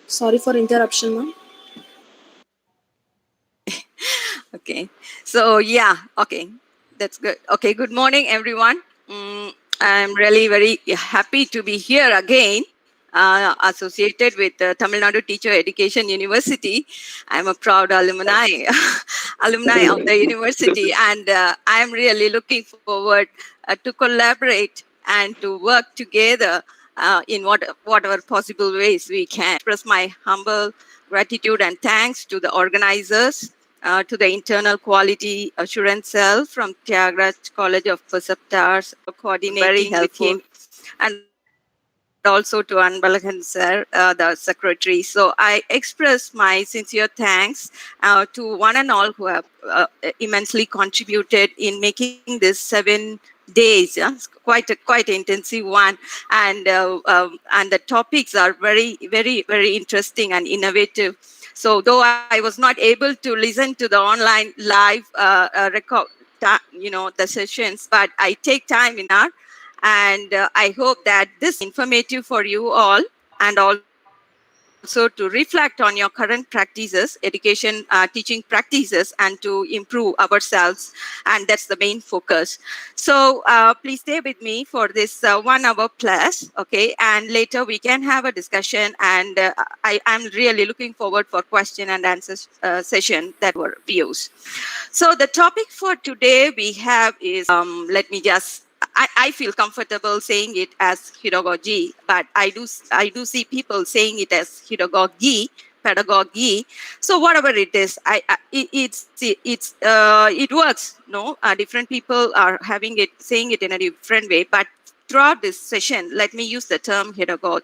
Sorry for interruption, ma'am. Okay. So yeah, okay. That's good. Okay, good morning, everyone. I'm really very happy to be here again, associated with Tamil Nadu Teacher Education University. I'm a proud alumni of the university, and I'm really looking forward to collaborate and to work together in whatever possible ways we can. Express my humble gratitude and thanks to the organizers, to the internal quality assurance cell from Tyagaraja College of Perceptors, coordinating with him, and also to Anbalagan sir, the secretary. So I express my sincere thanks to one and all who have immensely contributed in making this 7 days. Yeah? It's quite intensive one, and the topics are very interesting and innovative. So though I was not able to listen to the online live record, the sessions, but I take time in that, and I hope that this is informative for you all, and also to reflect on your current practices, education teaching practices, and to improve ourselves. And that's the main focus. So please stay with me for this 1 hour plus, okay? And later we can have a discussion, and I'm really looking forward for question and answer session that were views. So the topic for today we have is, let me just, I feel comfortable saying it as pedagogy, but I do see people saying it as pedagogy. So whatever it is, it works. No, different people are having it, saying it in a different way. But throughout this session, let me use the term pedagogy.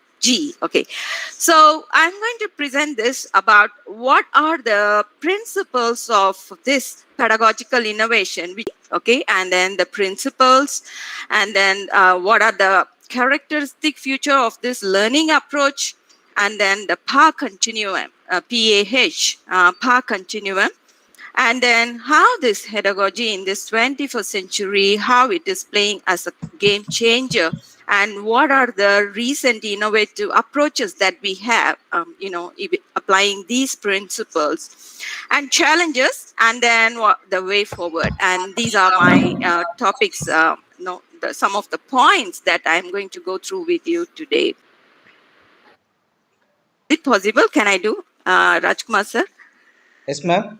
Okay, so I'm going to present this about what are the principles of this pedagogical innovation. Okay, and then the principles, and then what are the characteristic feature of this learning approach, and then the PAH continuum, PAH continuum, and then how this pedagogy in this 21st century, how it is playing as a game changer, and what are the recent innovative approaches that we have, applying these principles, and challenges, and then what the way forward. And these are my topics, some of the points that I'm going to go through with you today. Is it possible? Can I do, Rajkumar sir? Yes, ma'am.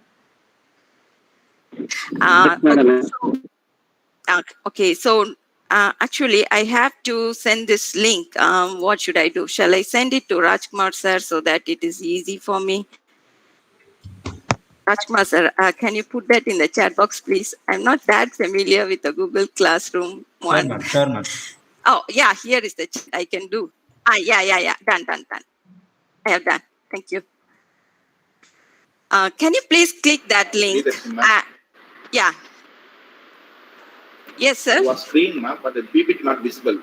Okay, so actually, I have to send this link. What should I do? Shall I send it to Rajkumar sir so that it is easy for me? Rajkumar sir, can you put that in the chat box, please? I'm not that familiar with the Google Classroom one. Sure, ma'am. Sure, ma'am. Oh, yeah, here is the chat I can do. Yeah. Done. I have done. Thank you. Can you please click that link? Yeah. Yes, sir. Your screen, ma'am, but the PPT not visible.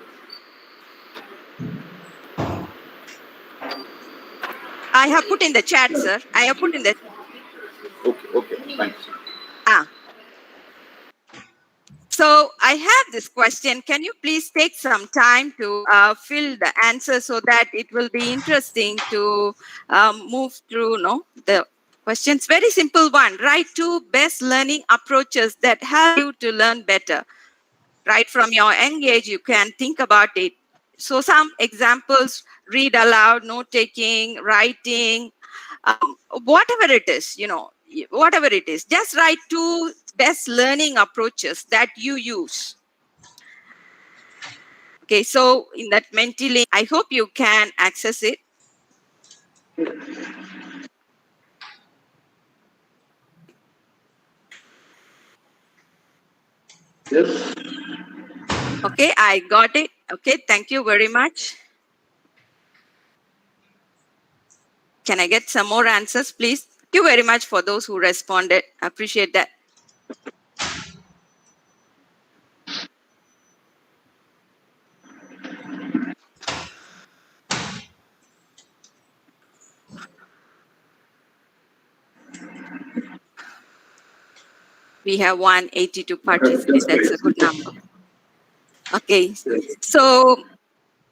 I have put in the chat, sir. I have put in the. Okay, thanks. So I have this question. Can you please take some time to fill the answer so that it will be interesting to move through the questions? Very simple one. Write 2 best learning approaches that help you to learn better. Right from your young age, you can think about it. So some examples: read aloud, note taking, writing, whatever it is, whatever it is, just write 2 best learning approaches that you use. Okay, so in that Menti link, I hope you can access it. Yes. Okay, I got it. Okay, thank you very much. Can I get some more answers, please? Thank you very much for those who responded. I appreciate that. We have 182 participants. That's a good number. Okay, so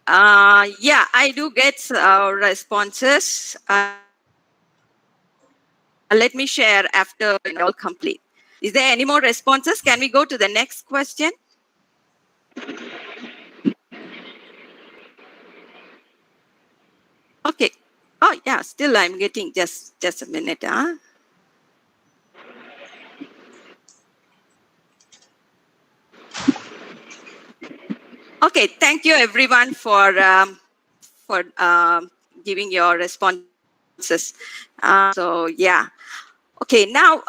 Yeah, I do get responses. Let me share after all complete. Is there any more responses? Can we go to the next question? Okay. Oh yeah, still I'm getting just a minute. Okay, thank you everyone for giving your responses. So yeah. Okay, now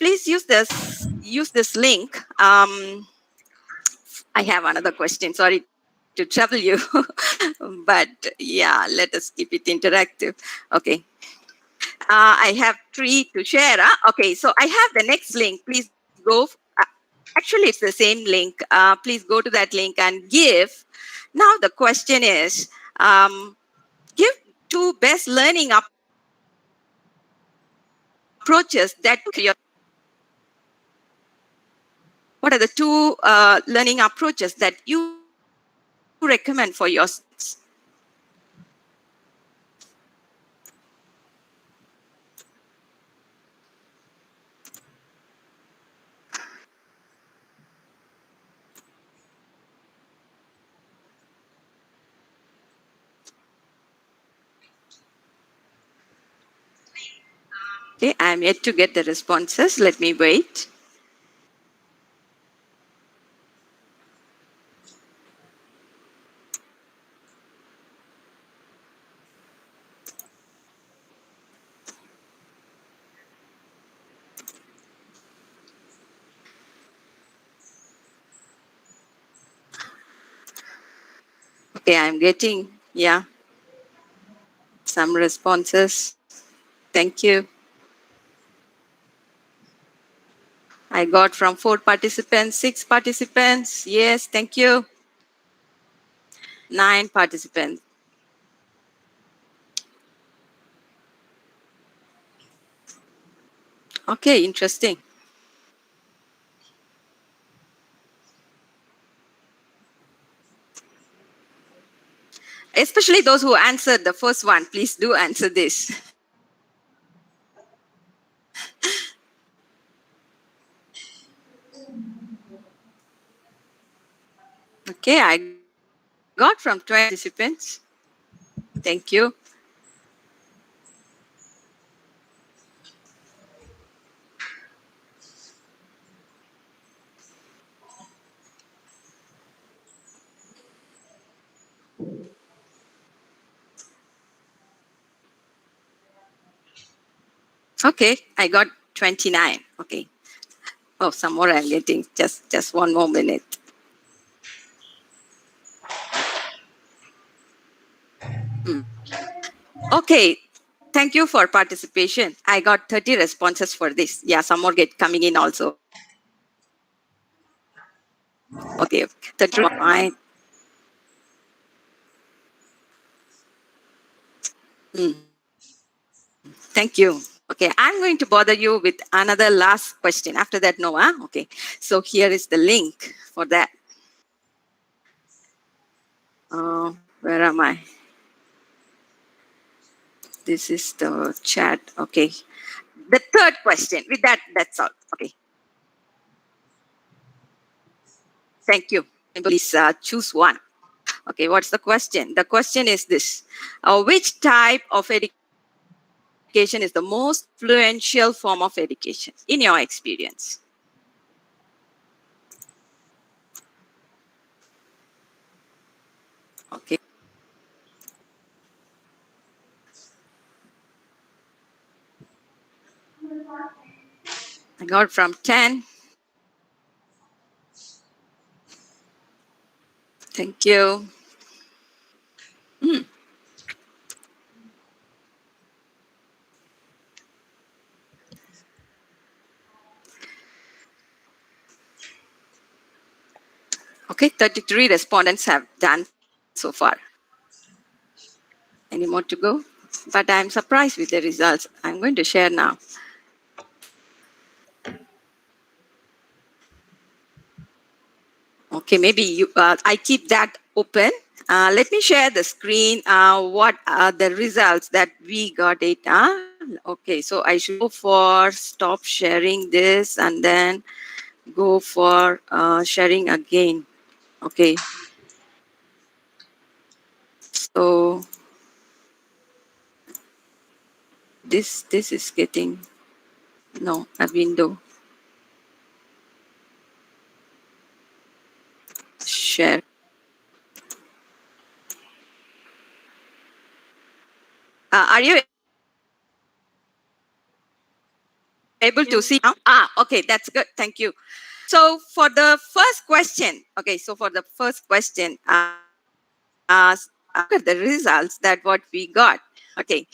please use this link. I have another question. Sorry to trouble you, but yeah, let us keep it interactive. Okay. I have three to share. Okay, so I have the next link. Please go. Actually, it's the same link. Please go to that link and give. Now, the question is give two best learning approaches that you recommend for your students. What are the two learning approaches that you recommend for your students? Okay, I'm yet to get the responses. Let me wait. Okay, I'm getting, yeah, some responses. Thank you. I got from 4 participants, 6 participants. Yes, thank you. 9 participants. Okay, interesting. Especially those who answered the first one, please do answer this. Okay, I got from 20 participants. Thank you. Okay, I got 29. Okay. Oh, some more I'm getting. Just one more minute. Hmm. Okay. Thank you for participation. I got 30 responses for this. Yeah, some more get coming in also. Okay, 30 fine. Hmm. Thank you. Okay, I'm going to bother you with another last question. After that, no, okay. So here is the link for that. Where am I? This is the chat. Okay. The third question. With that, that's all. Okay. Thank you. Please choose one. Okay, what's the question? The question is this. Which type of education is the most influential form of education in your experience? Okay. I got from 10. Thank you. Hmm. Okay, 33 respondents have done so far. Any more to go? But I'm surprised with the results. I'm going to share now. Okay, maybe you. I keep that open. Let me share the screen. What are the results that we got it? Okay, so I should go for stop sharing this and then go for sharing again. Okay, so this is getting no a window share. Are you able to see now? Okay, that's good. Thank you. So for the first question, okay, so for the first question, look at the results that what we got. Okay,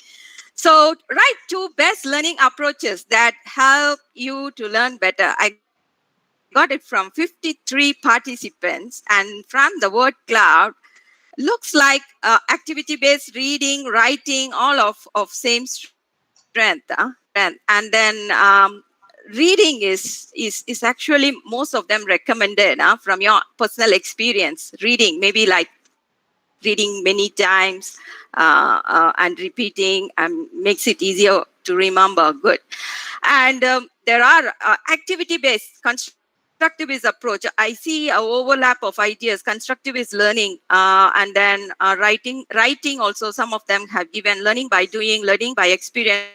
so write two best learning approaches that help you to learn better. I got it from 53 participants, and from the word cloud, looks like activity-based reading, writing, all of same strength, and then reading is actually most of them recommended from your personal experience. Reading, maybe like reading many times and repeating makes it easier to remember. Good. And there are activity-based constructivist approach. I see a overlap of ideas. Constructivist learning and then writing also, some of them have given learning by doing, learning by experience.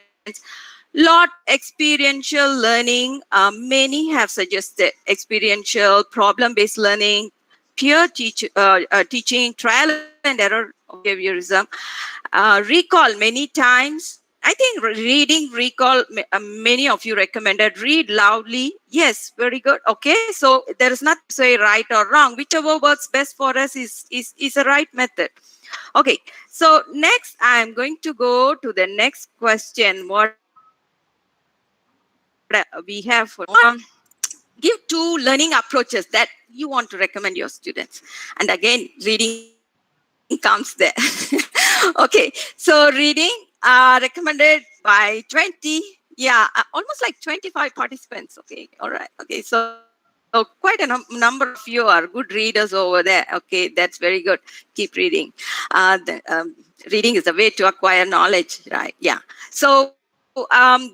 Lot experiential learning. Many have suggested experiential problem-based learning, teaching, trial and error behaviorism, recall many times. I think reading recall, many of you recommended read loudly. Yes, very good. Okay, so there is nothing to say right or wrong. Whichever works best for us is a right method. Okay, so next I'm going to go to the next question. What we have for give two learning approaches that you want to recommend your students. And again, reading comes there. Okay, so reading recommended by 20, yeah, almost like 25 participants. Okay, all right. Okay, so quite a number of you are good readers over there. Okay, that's very good. Keep reading. Reading is the way to acquire knowledge, right? Yeah. So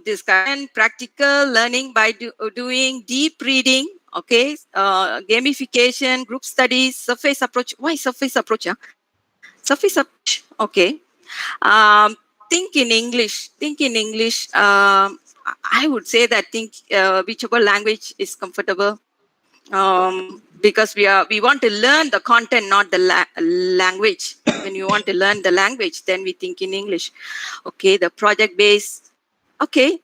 discussion, practical learning by doing deep reading. Okay, gamification, group studies, surface approach. Why surface approach? Surface approach. Okay. Think in English. Think in English. I would say that think whichever language is comfortable. Because we want to learn the content, not the language. When we want to learn the language, then we think in English. Okay, the project base. Okay.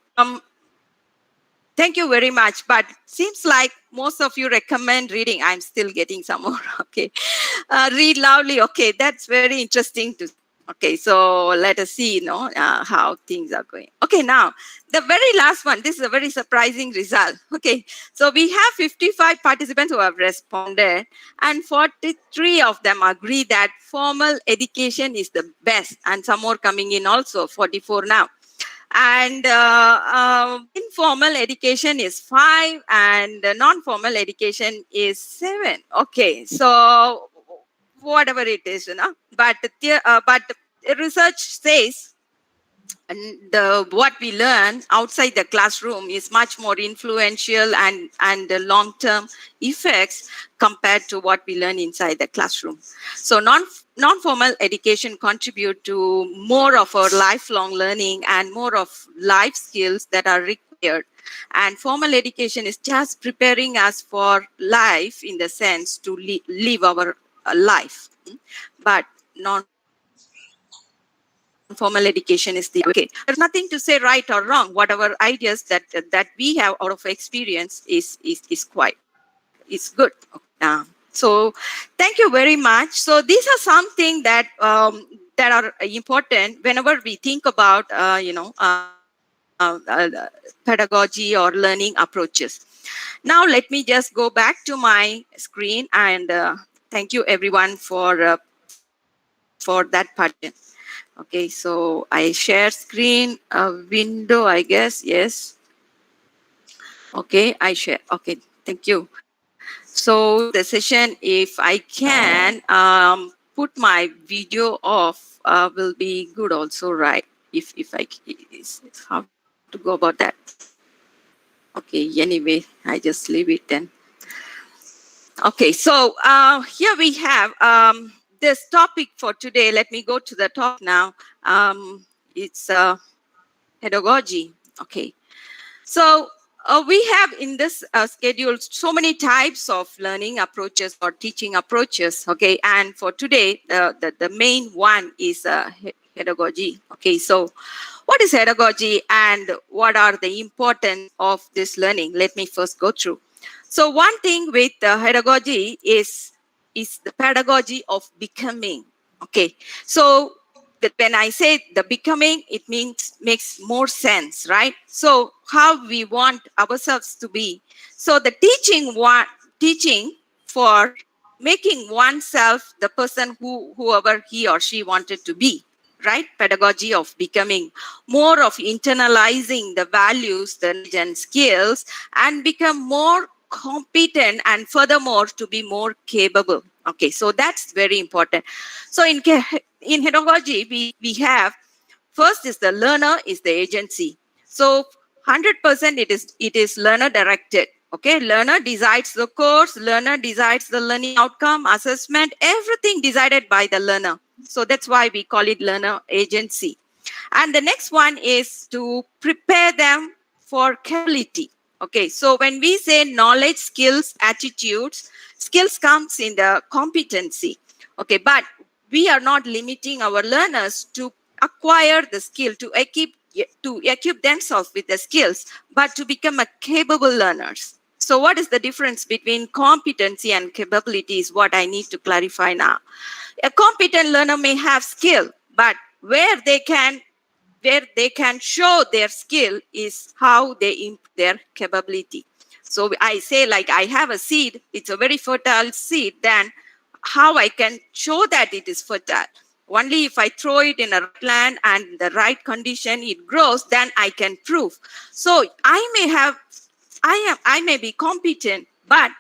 Thank you very much. But seems like most of you recommend reading. I'm still getting some more. Okay. Read loudly. Okay. That's very interesting to. Okay. So let us see, how things are going. Okay. Now, the very last one. This is a very surprising result. Okay. So we have 55 participants who have responded, and 43 of them agree that formal education is the best. And some more coming in also, 44 now. And informal education is 5 and non-formal education is 7. Okay, so whatever it is, but research says what we learn outside the classroom is much more influential and the long-term effects compared to what we learn inside the classroom. So non-formal education contribute to more of our lifelong learning and more of life skills that are required. And formal education is just preparing us for life in the sense to live our life. But non-formal education is the other way. Okay, there's nothing to say right or wrong. Whatever ideas that we have out of experience is good. So thank you very much. So these are something that are important whenever we think about pedagogy or learning approaches. Now let me just go back to my screen and thank you everyone for that participation. Okay, so I share screen window, I guess. Yes. Okay, I share. Okay, thank you. So this is the session. If I can put my video off will be good also, right? If I how to go about that? Okay, anyway, I just leave it then. Okay, so here we have this topic for today. Let me go to the topic now. It's pedagogy. Okay, so we have in this schedule so many types of learning approaches or teaching approaches. Okay, and for today, the main one is pedagogy. Okay, so what is pedagogy and what are the importance of this learning? Let me first go through. So one thing with pedagogy is the pedagogy of becoming. Okay, so that when I say the becoming, it means makes more sense, right? So how we want ourselves to be. So the teaching for making oneself the person whoever he or she wanted to be, right? Pedagogy of becoming, more of internalizing the values, the knowledge and skills, and become more competent and furthermore to be more capable. Okay, so that's very important. So in pedagogy, we have first is the learner is the agency. So 100% it is learner directed. Okay, learner decides the course, learner decides the learning outcome, assessment, everything decided by the learner. So that's why we call it learner agency. And the next one is to prepare them for capability. Okay, so when we say knowledge, skills, attitudes, skills comes in the competency. Okay, but we are not limiting our learners to acquire the skill to equip themselves with the skills, but to become a capable learners. So what is the difference between competency and capability is what I need to clarify now. A competent learner may have skill, but where they can show their skill is how they improve their capability. So I say, like, I have a seed, it's a very fertile seed, then how I can show that it is fertile? Only if I throw it in a right land and the right condition, it grows, then I can prove. So I may be competent, but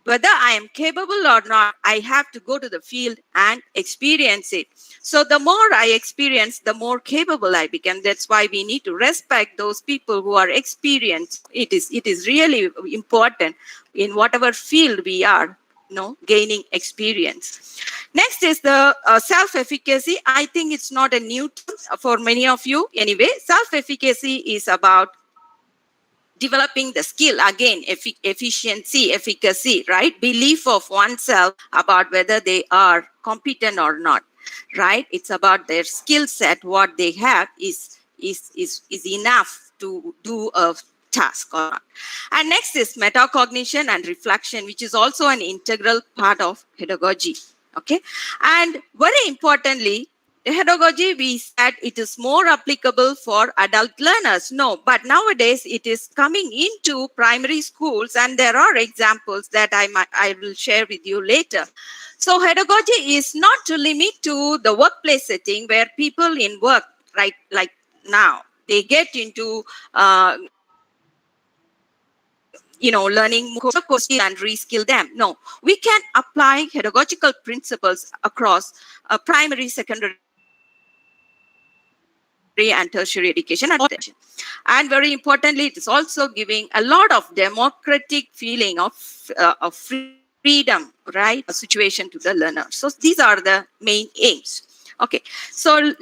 whether I am capable or not, I have to go to the field and experience it. So the more I experience, the more capable I become. That's why we need to respect those people who are experienced. It is really important in whatever field we are, gaining experience. Next is the self-efficacy. I think it's not a new term for many of you. Anyway, self-efficacy is about developing the skill, again, efficiency, efficacy, right? Belief of oneself about whether they are competent or not, right? It's about their skill set. What they have is enough to do a task or not. And next is metacognition and reflection, which is also an integral part of pedagogy. Okay, and very importantly, pedagogy, we said it is more applicable for adult learners. No, but nowadays it is coming into primary schools, and there are examples that I will share with you later. So pedagogy is not to limit to the workplace setting where people in work, right, like now, they get into learning more courses and reskill them. No, we can apply pedagogical principles across primary, secondary, and tertiary education and all the education. And very importantly, it is also giving a lot of democratic feeling of freedom, right, situation to the learner. So these are the main aims. Okay, so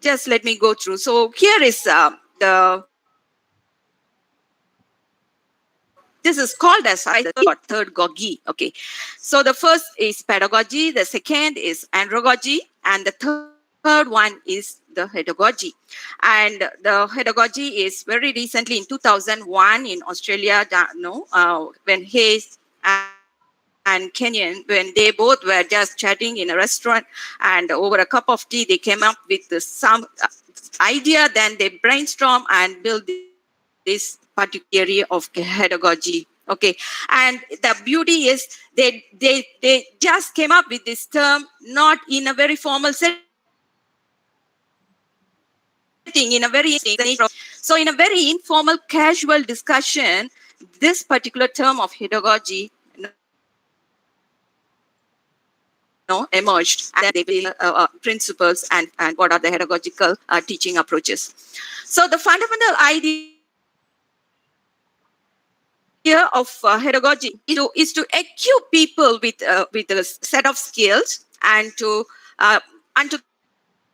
just let me go through. So here is this is called as third gogi. Okay, so the first is pedagogy, the second is andragogy, and the third one is the heutagogy. And the heutagogy is very recently in 2001 in Australia, when Hayes and Kenyon, when they both were just chatting in a restaurant, and over a cup of tea, they came up with some idea. Then they brainstorm and build this particular area of pedagogy. Okay, and the beauty is they just came up with this term not in a very formal setting, in a very so in a very informal casual discussion, this particular term of pedagogy, came up with this emerged, and then they will principles and what are the pedagogical teaching approaches. So the fundamental idea of pedagogy is to equip people with a set of skills and to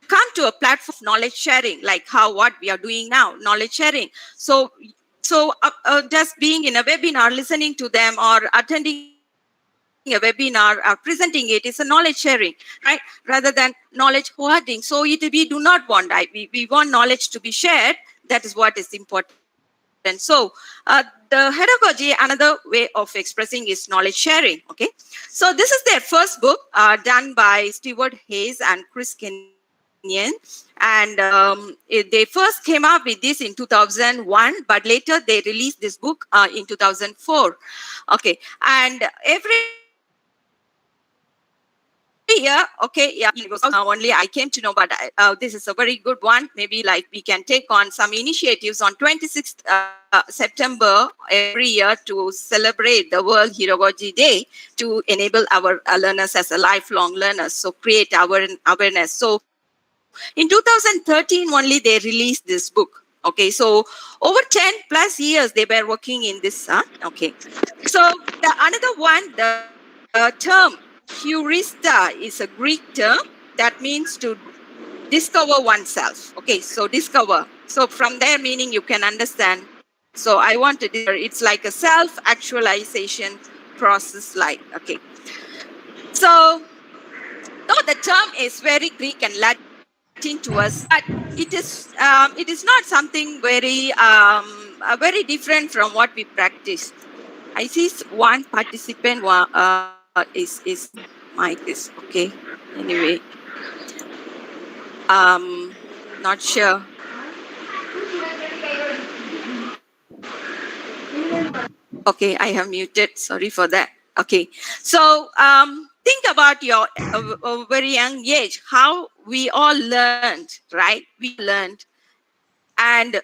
come to a platform of knowledge sharing, like what we are doing now, knowledge sharing. So just being in a webinar, listening to them, or attending a webinar, presenting it is a knowledge sharing, right? Rather than knowledge hoarding. So we do not want that. We want knowledge to be shared. That is what is important. So the pedagogy, another way of expressing is knowledge sharing. Okay. So this is their first book done by Stewart Hayes and Chris Kenyon. And they first came up with this in 2001, but later they released this book in 2004. Okay. And every year, okay, yeah, only I came to know, but this is a very good one. Maybe like we can take on some initiatives on 26th September every year to celebrate the World Heutagogy Day to enable our learners as a lifelong learners. So create our awareness. So in 2013 only they released this book. Okay, so over 10 plus years they were working in this. Okay, so the another one, the term heurista is a Greek term that means to discover oneself. Okay, so discover. So from there meaning you can understand. So I want to discover. It's like a self-actualization process. Like, okay. So though the term is very Greek and Latin to us, but it is not something very different from what we practice. I see one participant is mic is okay. Anyway, not sure. Okay, I have muted. Sorry for that. Okay, so think about your very young age, how we all learned, right? We learned, and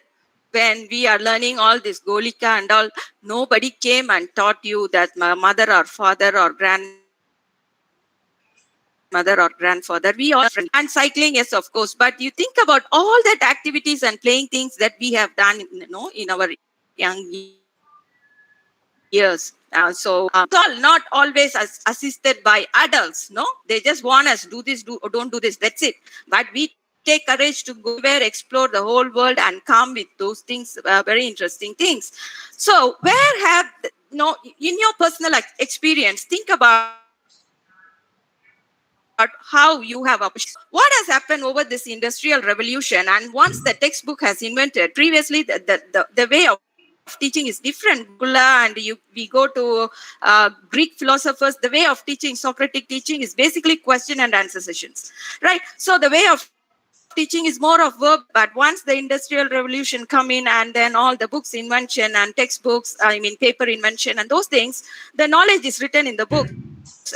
when we are learning all this Golika and all, nobody came and taught you that my mother or father or grandmother or grandfather, we all different. And cycling, yes, of course, but you think about all that activities and playing things that we have done, in our young years. So it's all not always assisted by adults. No, they just want us do this, don't do this. That's it. But we take courage to go everywhere, explore the whole world, and come with those things, very interesting things. So where have in your personal experience, think about how you have approached. What has happened over this industrial revolution? And once the textbook has invented, previously the way of teaching is different. Vernacular, and we go to Greek philosophers. The way of teaching, Socratic teaching, is basically question and answer sessions, right? So the way of teaching is more of verbal. But once the industrial revolution come in, and then all the books invention and textbooks, paper invention and those things, the knowledge is written in the books,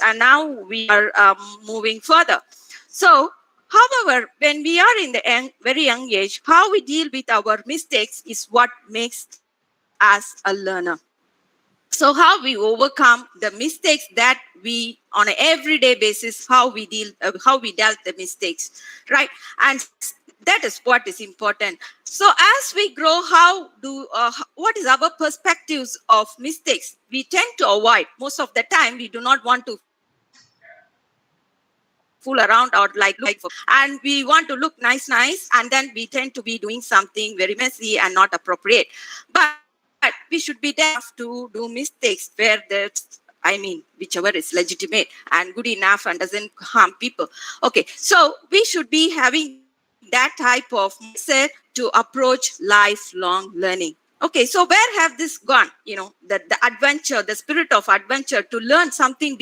and now we are moving further. So however, when we are in the very young age, how we deal with our mistakes is what makes us a learner. So how we overcome the mistakes that we on an everyday basis, how we dealt the mistakes, right? And that is what is important. So as we grow, what is our perspectives of mistakes? We tend to avoid. Most of the time we do not want to fool around or like look for, and we want to look nice, and then we tend to be doing something very messy and not appropriate. But we should be dare enough to do mistakes where that's, whichever is legitimate and good enough and doesn't harm people. Okay, so we should be having that type of mindset to approach lifelong learning. Okay, so where have this gone? The adventure, the spirit of adventure to learn something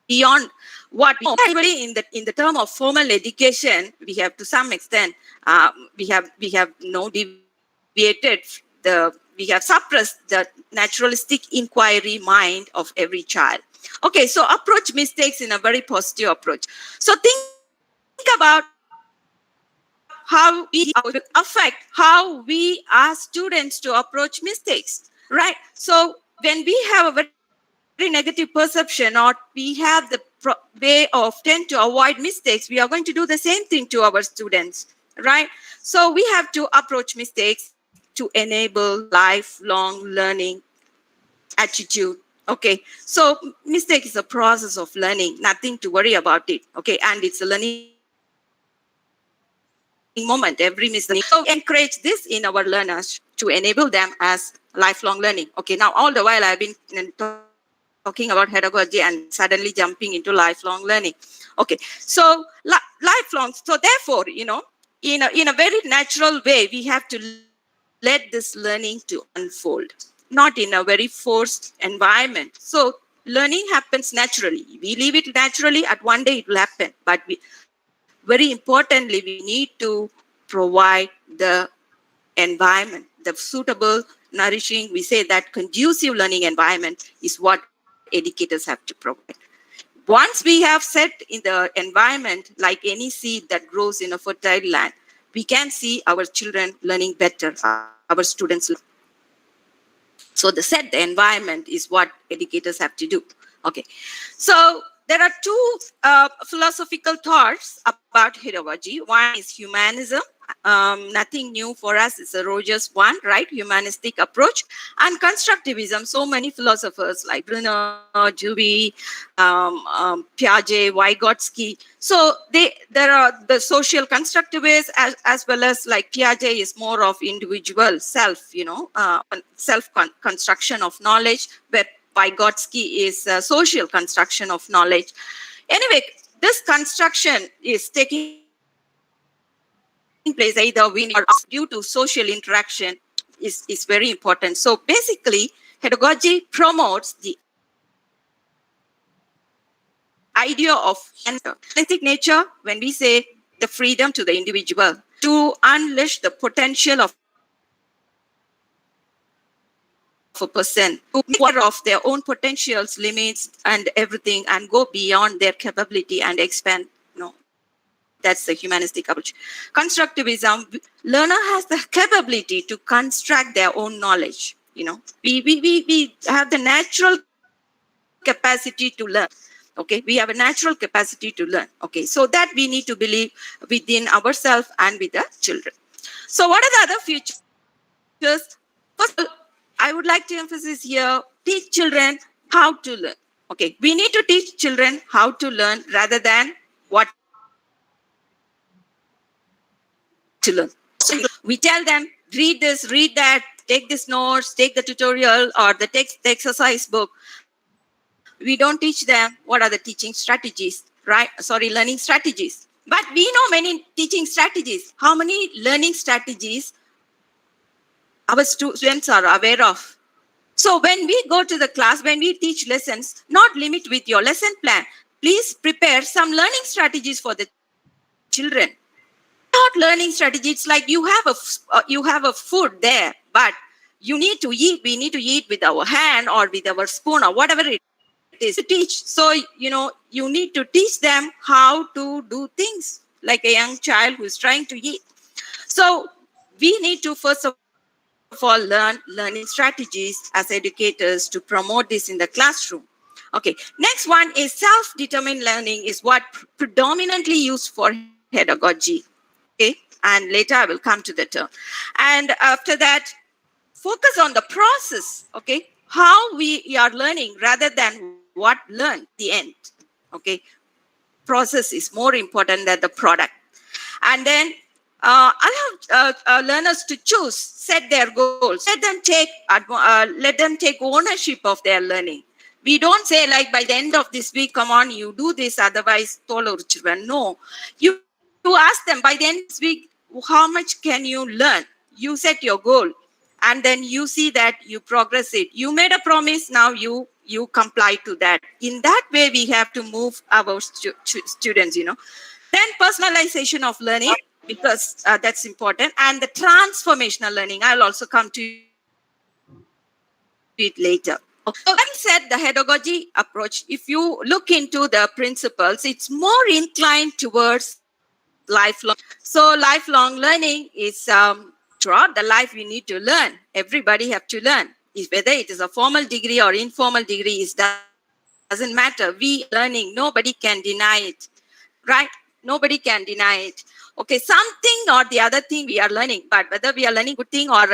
beyond what we know. Actually, in the term of formal education, we have to some extent we have suppressed the naturalistic inquiry mind of every child. Okay, so approach mistakes in a very positive approach. So think about how we will affect how we ask students to approach mistakes, right? So when we have a very positive negative perception, or we have the way of tend to avoid mistakes, we are going to do the same thing to our students, right? So we have to approach mistakes to enable lifelong learning attitude. Okay, so mistake is a process of learning, nothing to worry about it. Okay, and it's a learning moment, every mistake. So we encourage this in our learners to enable them as lifelong learning. Okay, now all the while I've been talking about pedagogy and suddenly jumping into lifelong learning. Okay, so lifelong. So therefore, in a very natural way, we have to let this learning to unfold, not in a very forced environment. So learning happens naturally. We leave it naturally. At one day it will happen, but very importantly, we need to provide the environment, the suitable, nourishing, we say that conducive learning environment is what educators have to provide. Once we have set in the environment, like any seed that grows in a fertile land, we can see our children learning better, our students learn. So the set the environment is what educators have to do. Okay. So there are two philosophical thoughts about pedagogy. One is humanism. Nothing new for us. It's a Rogers one, right? Humanistic approach. And constructivism. So many philosophers like Brunner, Dewey, Piaget, Vygotsky. So there are the social constructivists, as well as like Piaget is more of individual self, construction of knowledge, where Vygotsky is social construction of knowledge. Anyway, this construction is taking place either within or due to social interaction is very important. So basically, pedagogy promotes the idea of humanistic nature. Humanistic nature, when we say the freedom to the individual to unleash the potential of a person, to make aware of their own potentials, limits, and everything, and go beyond their capability and expand. That's the humanistic approach. Constructivism, learner has the capability to construct their own knowledge. We have the natural capacity to learn. Okay, we have a natural capacity to learn. Okay, so that we need to believe within ourselves and with the children. So what are the other features? First of all, I would like to emphasize here, teach children how to learn. Okay, we need to teach children how to learn. Okay, we need to teach children how to learn rather than what to learn. So we tell them, read this, read that, take this notes, take the tutorial or the exercise book. We don't teach them what are the teaching strategies, right? Sorry, learning strategies. But we know many teaching strategies. How many learning strategies our students are aware of? So when we go to the class, when we teach lessons, not limit with your lesson plan. Please prepare some learning strategies for the children. Not learning strategy. It's like you have a food there, but you need to eat. We need to eat with our hand or with our spoon or whatever it is. We need to teach. So you need to teach them how to do things like a young child who is trying to eat. So we need to first of all learn learning strategies as educators to promote this in the classroom. Okay, next one is self-determined learning is what predominantly used for pedagogy. Okay, and later I will come to the term. And after that, focus on the process. Okay, how we are learning rather than what learned at the end. Okay, process is more important than the product. And then allow learners to choose, set their goals, let them take ownership of their learning. We don't say like by the end of this week, come on, you do this, otherwise tolo children. No, you ask them by the end of this week, how much can you learn? You set your goal, and then you see that you progress it. You made a promise, now you comply to that. In that way we have to move our students. Then personalization of learning, because that's important, and the transformational learning. I'll also come to it later. Okay. So having said the pedagogy approach, if you look into the principles, it's more inclined towards lifelong learning. So lifelong learning is throughout the life we need to learn. Everybody have to learn. whether it is a formal degree or informal degree, it doesn't matter. We are learning. Nobody can deny it, right? Nobody can deny it. Okay, something or the other thing we are learning, but whether we are learning good thing or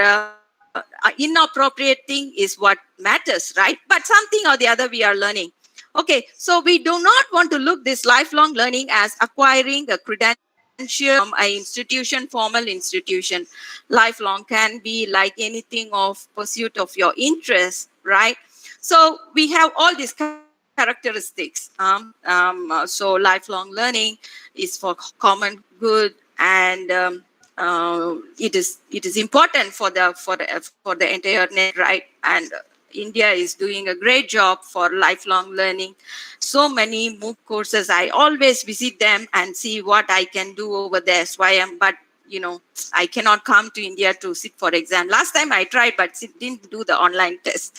inappropriate thing is what matters, right? But something or the other we are learning. Okay, so we do not want to look this lifelong learning as acquiring a credential from a institution, formal institution. Lifelong can be like anything of pursuit of your interest, right? So we have all these characteristics. So lifelong learning is for common good, and it is important for the entire net, right? And India is doing a great job for lifelong learning. So many MOOC courses, I always visit them and see what I can do over there. So but I cannot come to India to sit for exam. Last time I tried, but didn't do the online test.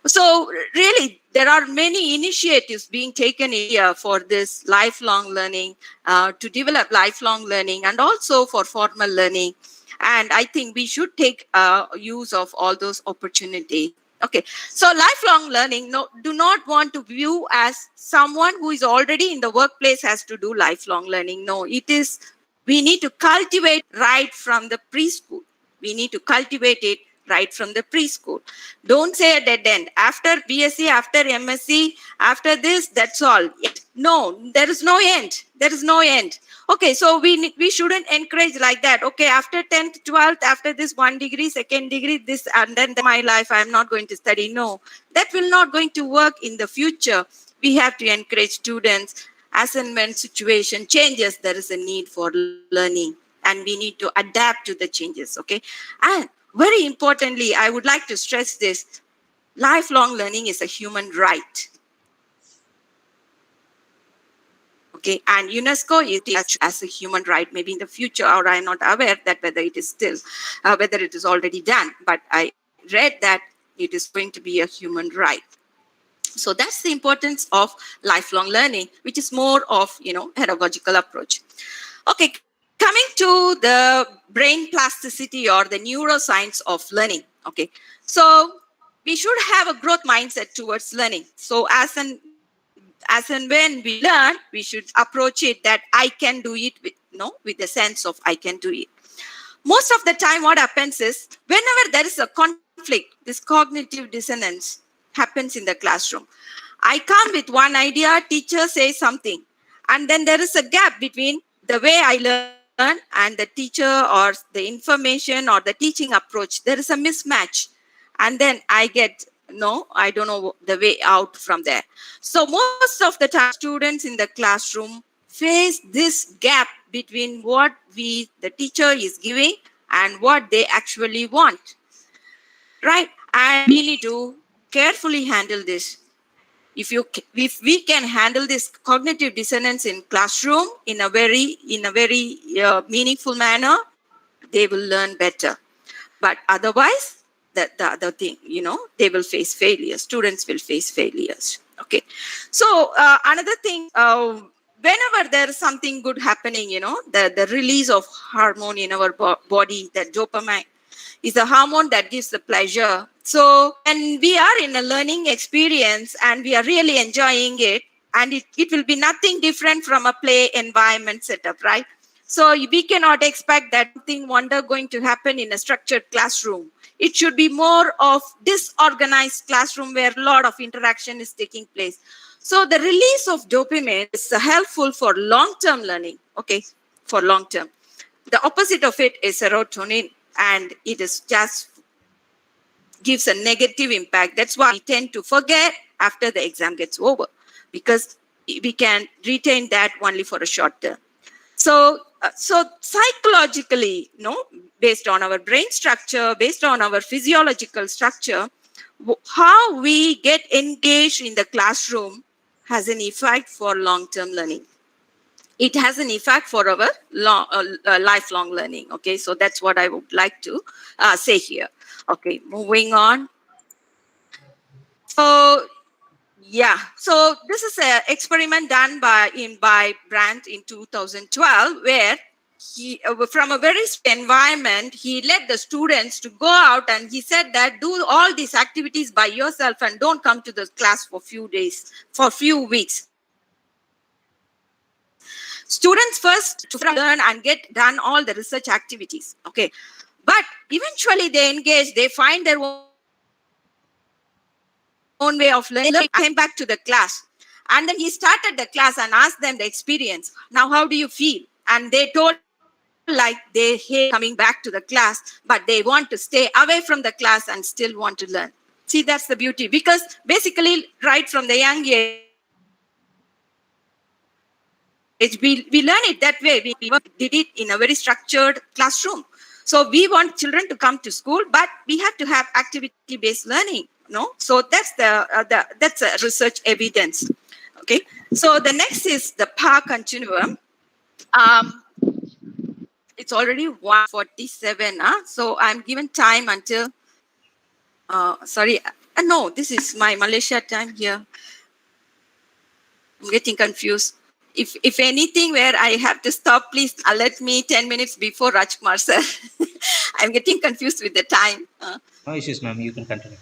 So really, there are many initiatives being taken here for this lifelong learning, to develop lifelong learning, and also for formal learning. And I think we should take use of all those opportunities. Okay, so lifelong learning, no, do not want to view as someone who is already in the workplace has to do lifelong learning. No, it is, we need to cultivate right from the preschool. We need to cultivate it right from the preschool. Don't say a dead end. After BSc, after MSc, after this, that's all. No, there is no end. There is no end. Okay, so we shouldn't encourage like that. Okay, after 10th, 12th, after this 1 degree, 2nd degree, this, and then my life, I'm not going to study. No, that will not going to work in the future. We have to encourage students, as and when situation changes, there is a need for learning, and we need to adapt to the changes. Okay, and very importantly, I would like to stress this: lifelong learning is a human right. Okay, and UNESCO is as a human right. Maybe in the future, or I'm not aware that whether it is still, whether it is already done, but I read that it is going to be a human right. So that's the importance of lifelong learning, which is more of, pedagogical approach. Okay, coming to the brain plasticity or the neuroscience of learning. Okay, so we should have a growth mindset towards learning. So as and when we learn, we should approach it that I can do it with the sense of I can do it. Most of the time what happens is, whenever there is a conflict, this cognitive dissonance happens in the classroom. I come with one idea, teacher says something, and then there is a gap between the way I learn and the teacher or the information or the teaching approach. There is a mismatch, and then I get, no, I don't know the way out from there. So most of the time students in the classroom face this gap between what the teacher is giving and what they actually want, right? And we need to carefully handle this. If we can handle this cognitive dissonance in classroom in a very meaningful manner, they will learn better. But otherwise, the other thing, they will face failures. Students will face failures. Okay. So another thing, whenever there is something good happening, the release of hormone in our body, that dopamine, is a hormone that gives the pleasure. So when we are in a learning experience and we are really enjoying it, and it will be nothing different from a play environment setup, right? So we cannot expect that something wonder going to happen in a structured classroom. It should be more of disorganized classroom where a lot of interaction is taking place. So the release of dopamine is helpful for long-term learning, okay, for long-term. The opposite of it is serotonin, and it is just gives a negative impact. That's why we tend to forget after the exam gets over, because we can retain that only for a short term. So psychologically, based on our brain structure, based on our physiological structure, how we get engaged in the classroom has an effect for long-term learning. It has an effect for our lifelong learning. Okay, so that's what I would like to say here. Okay, moving on. So yeah, so this is an experiment done by Brandt in 2012, where he from a very environment, he led the students to go out, and he said that do all these activities by yourself and don't come to the class for few days, for few weeks. Students first to learn and get done all the research activities. Okay, but eventually they engage, they find their own way of learning, and came back to the class. And then he started the class and asked them the experience. Now, how do you feel? And they told like they hate coming back to the class, but they want to stay away from the class and still want to learn. See, that's the beauty, because basically right from the young age, we learn it that way. We did it in a very structured classroom. So we want children to come to school, but we have to have activity-based learning. No, so that's a research evidence. Okay. So the next is the PAR continuum. Um, it's already 1:47. So I'm given time until. Sorry. No, this is my Malaysia time here. I'm getting confused. If anything where I have to stop, please alert me 10 minutes before Rajkumar sir. I'm getting confused with the time. No issues, ma'am. You can continue.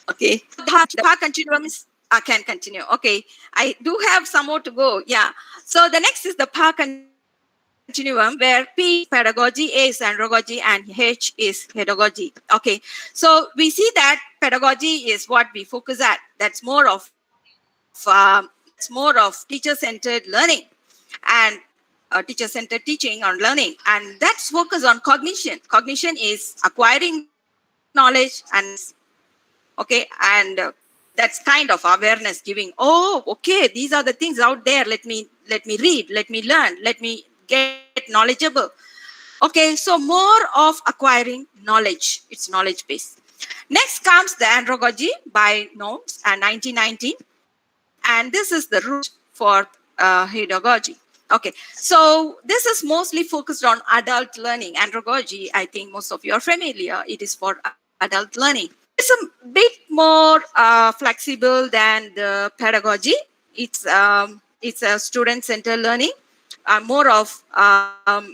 Okay. The PAR continuum is, I can continue. Okay. I do have some more to go. Yeah. So the next is the PAR continuum, where P is pedagogy, A is andragogy, and H is heutagogy. Okay. So we see that pedagogy is what we focus at. That's more of teacher-centered learning and teacher-centered teaching on learning, and that's focus on cognition. Cognition is acquiring knowledge and awareness. Okay, and that's kind of awareness giving. Oh, okay, these are the things out there. Let me read, let me learn, let me get knowledgeable. Okay, so more of acquiring knowledge. It's knowledge based. Next comes the andragogy by Nomes and 1919. And this is the root for Heutagogy. Okay, so this is mostly focused on adult learning. Andragogy, I think most of you are familiar. It is for adult learning. It's a bit more flexible than the pedagogy. It's a student-centered learning, more of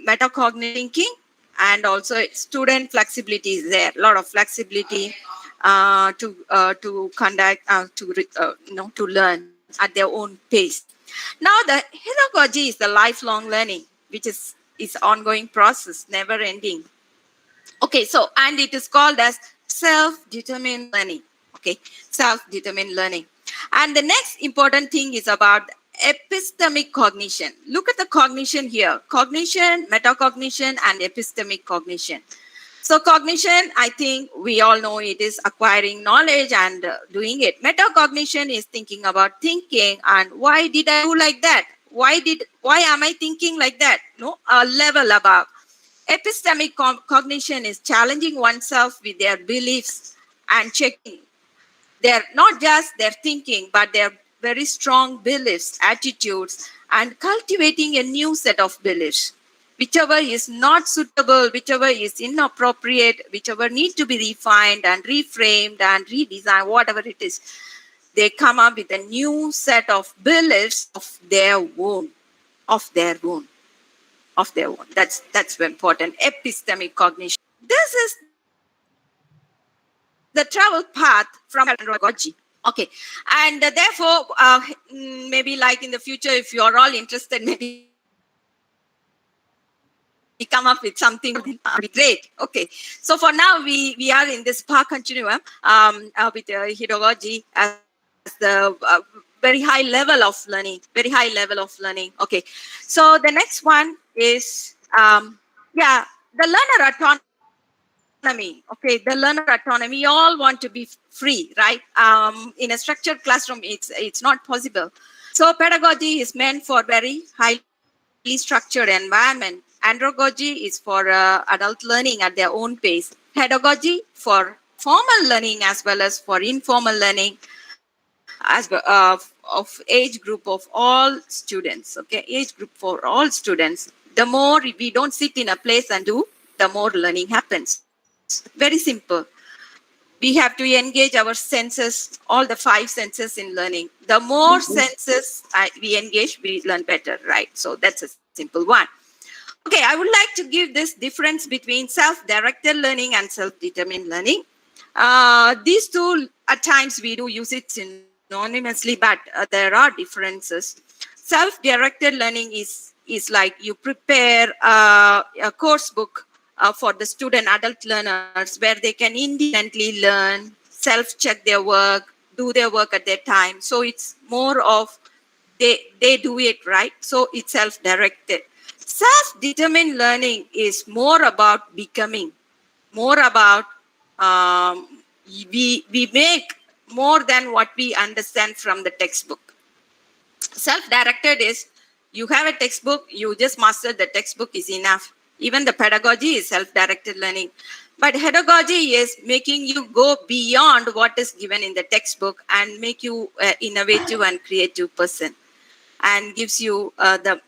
metacognitive thinking, and also student flexibility is there. A lot of flexibility to conduct, to learn at their own pace. Now, the pedagogy is the lifelong learning, which is ongoing process, never ending. Okay, so, and it is called as self-determined learning. Okay, self-determined learning. And the next important thing is about epistemic cognition. Look at the cognition here: cognition, metacognition, and epistemic cognition. So cognition, I think we all know it is acquiring knowledge and doing it. Metacognition is thinking about thinking and why did I do like that? Why am I thinking like that? No, a level above. Epistemic cognition is challenging oneself with their beliefs and checking. They're not just their thinking, but their very strong beliefs, attitudes, and cultivating a new set of beliefs. Whichever is not suitable, whichever is inappropriate, whichever need to be refined and reframed and redesigned, whatever it is, they come up with a new set of beliefs of their own, of their own, of their own. That's very important. Epistemic cognition. This is the travel path from pedagogy. Okay, and therefore, maybe like in the future, if you are all interested, maybe come up with something be great. Okay, so for now, we are in this PAR continuum with Heutagogy as the very high level of learning, Okay, so the next one is, the learner autonomy. Okay, the learner autonomy. We all want to be free, right? In a structured classroom, it's not possible. So pedagogy is meant for very highly structured environment. Andragogy is for adult learning at their own pace. Pedagogy for formal learning as well as for informal learning, of age group of all students. Okay, age group for all students. The more we don't sit in a place and do, the more learning happens. Very simple. We have to engage our senses, all the 5 senses in learning. The more senses we engage, we learn better, right? So that's a simple. simple one. Okay, I would like to give this difference between self-directed learning and self-determined learning. These two, at times we do use it synonymously, but there are differences. Self-directed learning is like you prepare a course book for the student adult learners where they can independently learn, self-check their work, do their work at their time. So it's more of they do it, right? So it's self-directed. Self-determined learning is more about becoming, more about we make more than what we understand from the textbook. Self-directed is you have a textbook, you just master the textbook is enough. Even the pedagogy is self-directed learning. But pedagogy is making you go beyond what is given in the textbook and make you an innovative and creative person, and gives you that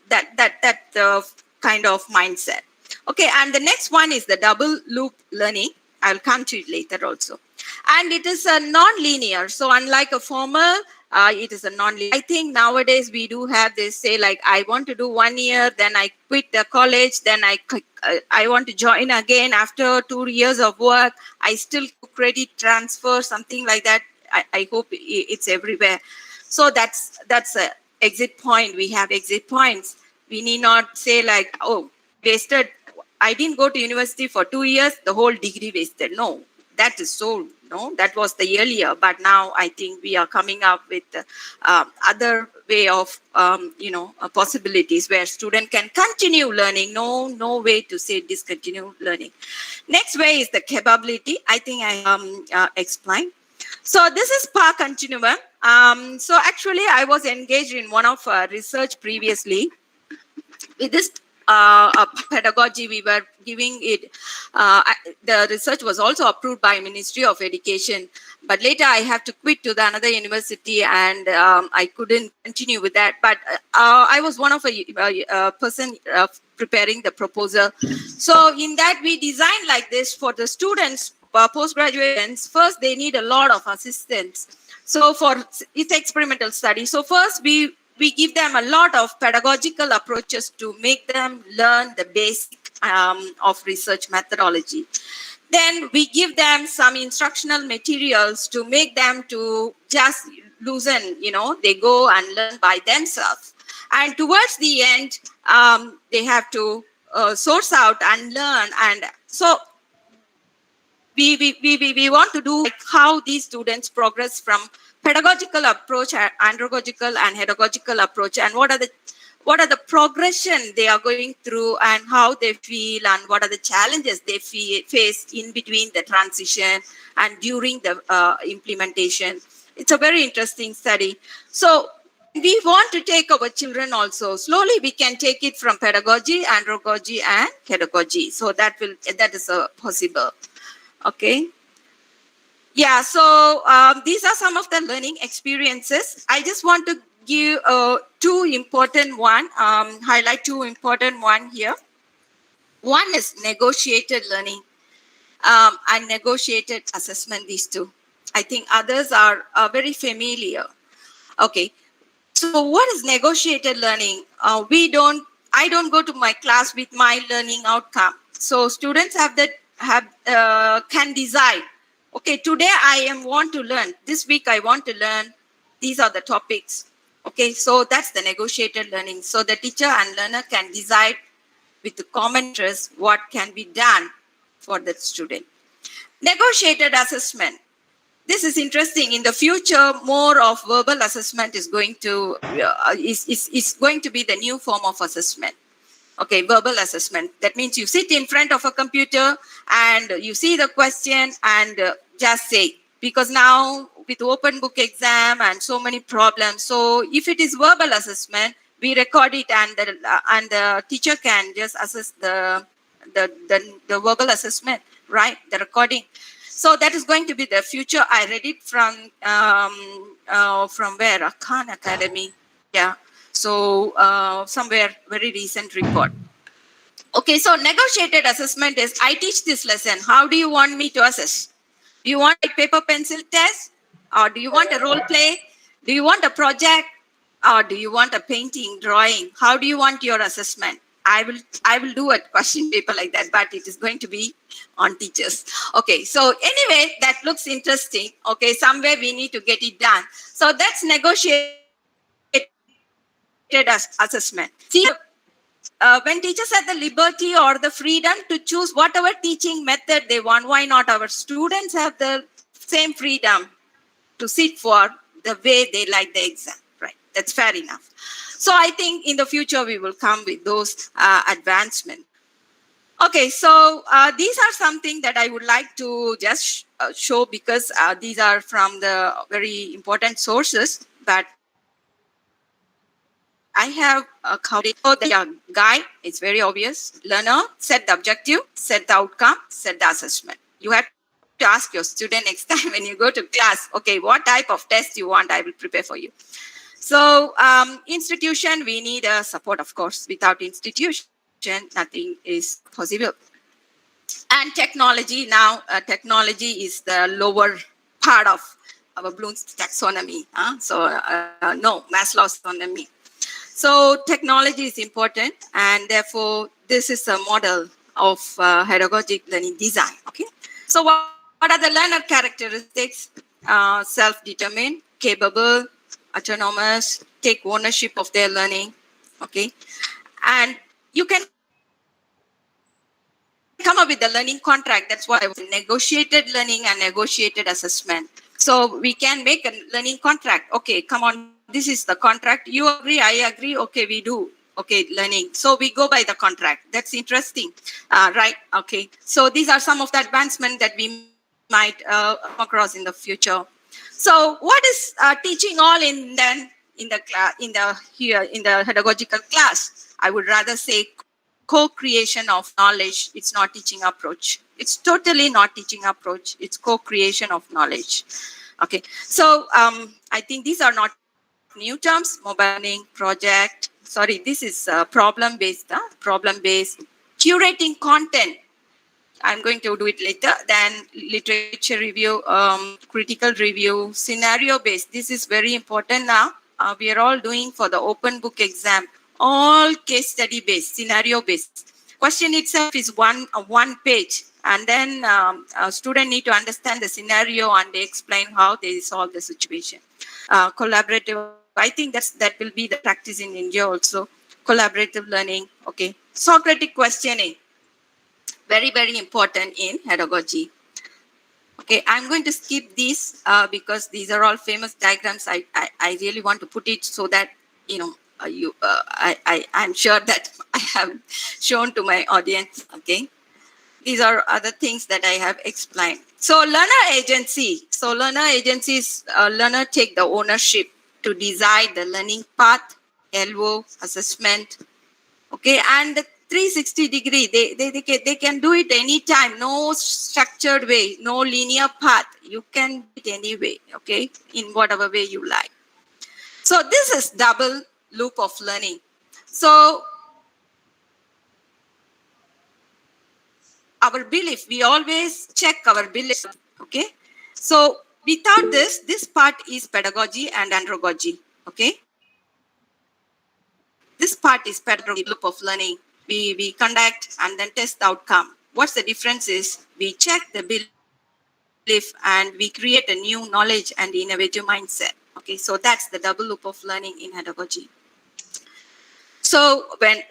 kind of mindset. Okay, and the next one is the double loop learning. I'll come to it later also. And it is a non-linear. So unlike a formal, it is a non-linear. I think nowadays we do have this, say like, I want to do 1 year, then I quit the college, then I want to join again after 2 years of work. I still credit transfer, something like that. I hope it's everywhere. So that's a exit point. We have exit points. We need not say like, oh, wasted. I didn't go to university for 2 years, the whole degree wasted. No, that is so, no, that was the earlier. But now I think we are coming up with other way of, possibilities where student can continue learning. No way to say discontinue learning. Next way is the capability. I think I explained. So this is PAR continuum. So actually I was engaged in one of research previously. With this pedagogy, we were giving it, the research was also approved by Ministry of Education, but later I have to quit to the another university and I couldn't continue with that. But I was one of a person preparing the proposal. So in that we designed like this for the students, postgraduates. First, they need a lot of assistance. So it's experimental study. So first we give them a lot of pedagogical approaches to make them learn the basic of research methodology. Then we give them some instructional materials to make them to just loosen, they go and learn by themselves. And towards the end, they have to source out and learn. And so we want to do like how these students progress from pedagogical approach, andragogical and pedagogical approach, and what are the progression they are going through and how they feel and what are the challenges they face in between the transition and during the implementation. It's a very interesting study. So we want to take our children also. Slowly we can take it from pedagogy, andragogy and pedagogy. So that is possible. Okay. Yeah, so these are some of the learning experiences. I just want to give two important one, highlight two important one here. One is negotiated learning and negotiated assessment, these two. I think others are very familiar. Okay, so what is negotiated learning? I don't go to my class with my learning outcome. So students can decide. Okay, today I want to learn. This week I want to learn. These are the topics. Okay, so that's the negotiated learning. So the teacher and learner can decide with the common interest what can be done for the student. Negotiated assessment. This is interesting. In the future, more of verbal assessment is going to is going to be the new form of assessment. Okay, verbal assessment. That means you sit in front of a computer and you see the question and just say, because now with open book exam and so many problems, so if it is verbal assessment, we record it and the teacher can just assess the verbal assessment, right? The recording. So that is going to be the future. I read it from where? Khan Academy. Yeah. So somewhere very recent report. Okay, so negotiated assessment is, I teach this lesson. How do you want me to assess? Do you want a paper pencil test? Or do you want a role play? Do you want a project? or do you want a painting, drawing? How do you want your assessment? I will do a question paper like that, but it is going to be on teachers. Okay, so anyway, that looks interesting. Okay, somewhere we need to get it done. So that's negotiated assessment. See, when teachers have the liberty or the freedom to choose whatever teaching method they want, why not our students have the same freedom to sit for the way they like the exam, right? That's fair enough. So I think in the future, we will come with those advancements. Okay, so these are something that I would like to just show because these are from the very important sources, but I have a guide. It's very obvious. Learner, set the objective, set the outcome, set the assessment. You have to ask your student next time when you go to class, okay, what type of test you want, I will prepare for you. So institution, we need a support, of course. Without institution, nothing is possible. And technology, now technology is the lower part of our Bloom's taxonomy. No, Maslow's taxonomy. So technology is important, and therefore this is a model of pedagogic learning design. Okay, so what are the learner characteristics? Self-determined, capable, autonomous, take ownership of their learning. Okay, and you can come up with the learning contract. That's what I was negotiated learning and negotiated assessment. So we can make a learning contract. Okay, come on. This is the contract. You agree, I agree. Okay, we do. Okay, learning. So we go by the contract. That's interesting, right? Okay. So these are some of the advancements that we might come across in the future. So what is teaching all in the pedagogical class? I would rather say co-creation of knowledge. It's not teaching approach. It's totally not teaching approach. It's co-creation of knowledge. Okay. So I think these are not new terms. Mobile learning project. Sorry, this is problem-based. Problem-based. Curating content. I'm going to do it later. Then literature review, critical review, scenario-based. This is very important now. We are all doing for the open book exam. All case study based, scenario based. Question itself is one page, and then a student need to understand the scenario and they explain how they solve the situation. Collaborative. I think that will be the practice in India also. Collaborative learning. Okay. Socratic questioning. Very, very important in pedagogy. Okay, I'm going to skip these because these are all famous diagrams. I really want to put it so that, you know, I'm sure that I have shown to my audience. Okay, these are other things that I have explained. So learner agency. So learner agencies, learner take the ownership to decide the learning path, LO, assessment. Okay, and the 360 degree, they can do it anytime. No structured way, no linear path. You can do it anyway. Okay, in whatever way you like. So this is double loop of learning. So our belief, we always check our belief. Okay, so without this part is pedagogy and andragogy. Okay, this part is pedagogy loop of learning. We conduct and then test the outcome. What's the difference is we check the belief and we create a new knowledge and innovative mindset. Okay, so that's the double loop of learning in pedagogy. So when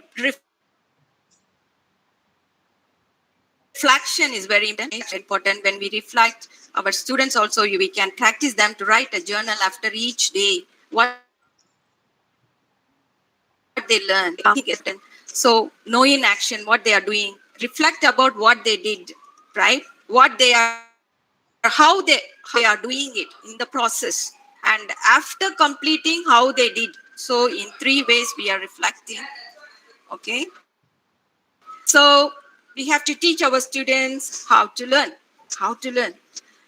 reflection is very important. When we reflect, our students also, we can practice them to write a journal after each day. What they learn. So know in action what they are doing. Reflect about what they did, right? What they are, how they are doing it in the process. And after completing, how they did. So in 3 ways we are reflecting. Okay. So we have to teach our students how to learn.